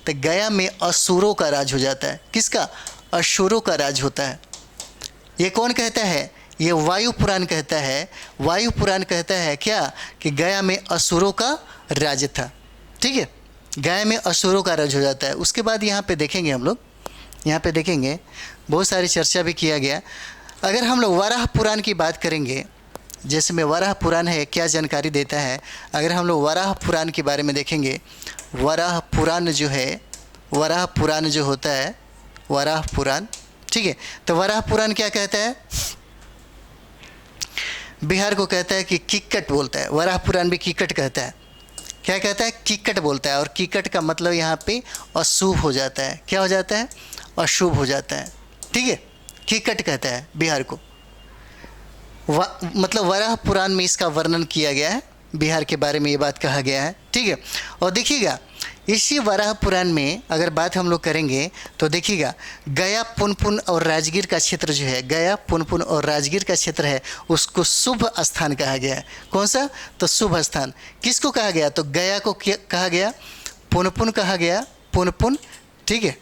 तो गया में असुरों का राज हो जाता है। किसका? असुरों का राज होता है। ये कौन कहता है? ये वायु पुराण कहता है। वायु पुराण कहता है क्या? कि गया में असुरों का राज था, ठीक है। गया में असुरों का राज हो जाता है। उसके बाद यहाँ पे देखेंगे हम लोग, यहाँ पे देखेंगे बहुत सारी चर्चा भी किया गया। अगर हम लोग वराह पुराण की बात करेंगे, जैसे में वराह पुराण है, क्या जानकारी देता है? अगर हम लोग वराह पुराण के बारे में देखेंगे, वराह पुराण जो है, वराह पुराण जो होता है, वराह पुराण, ठीक है। तो वराह पुराण क्या कहता है? बिहार को कहता है कि कीकट बोलता है। वराह पुराण भी कीकट कहता है। क्या कहता है? कीकट बोलता है। और कीकट का मतलब यहाँ पे अशुभ हो जाता है। क्या हो जाता है? अशुभ हो जाता है, ठीक है। कीकट कहता है बिहार को। मतलब वराह पुराण में इसका वर्णन किया गया है, बिहार के बारे में ये बात कहा गया है, ठीक है। और देखिएगा इसी वराह पुराण में अगर बात हम लोग करेंगे तो देखिएगा गया पुनपुन और राजगीर का क्षेत्र जो है, गया पुनपुन और राजगीर का क्षेत्र है, उसको शुभ स्थान कहा गया है। कौन सा? तो शुभ स्थान। किसको कहा गया? तो गया को कहा गया, पुनपुन कहा गया, पुनपुन, ठीक है।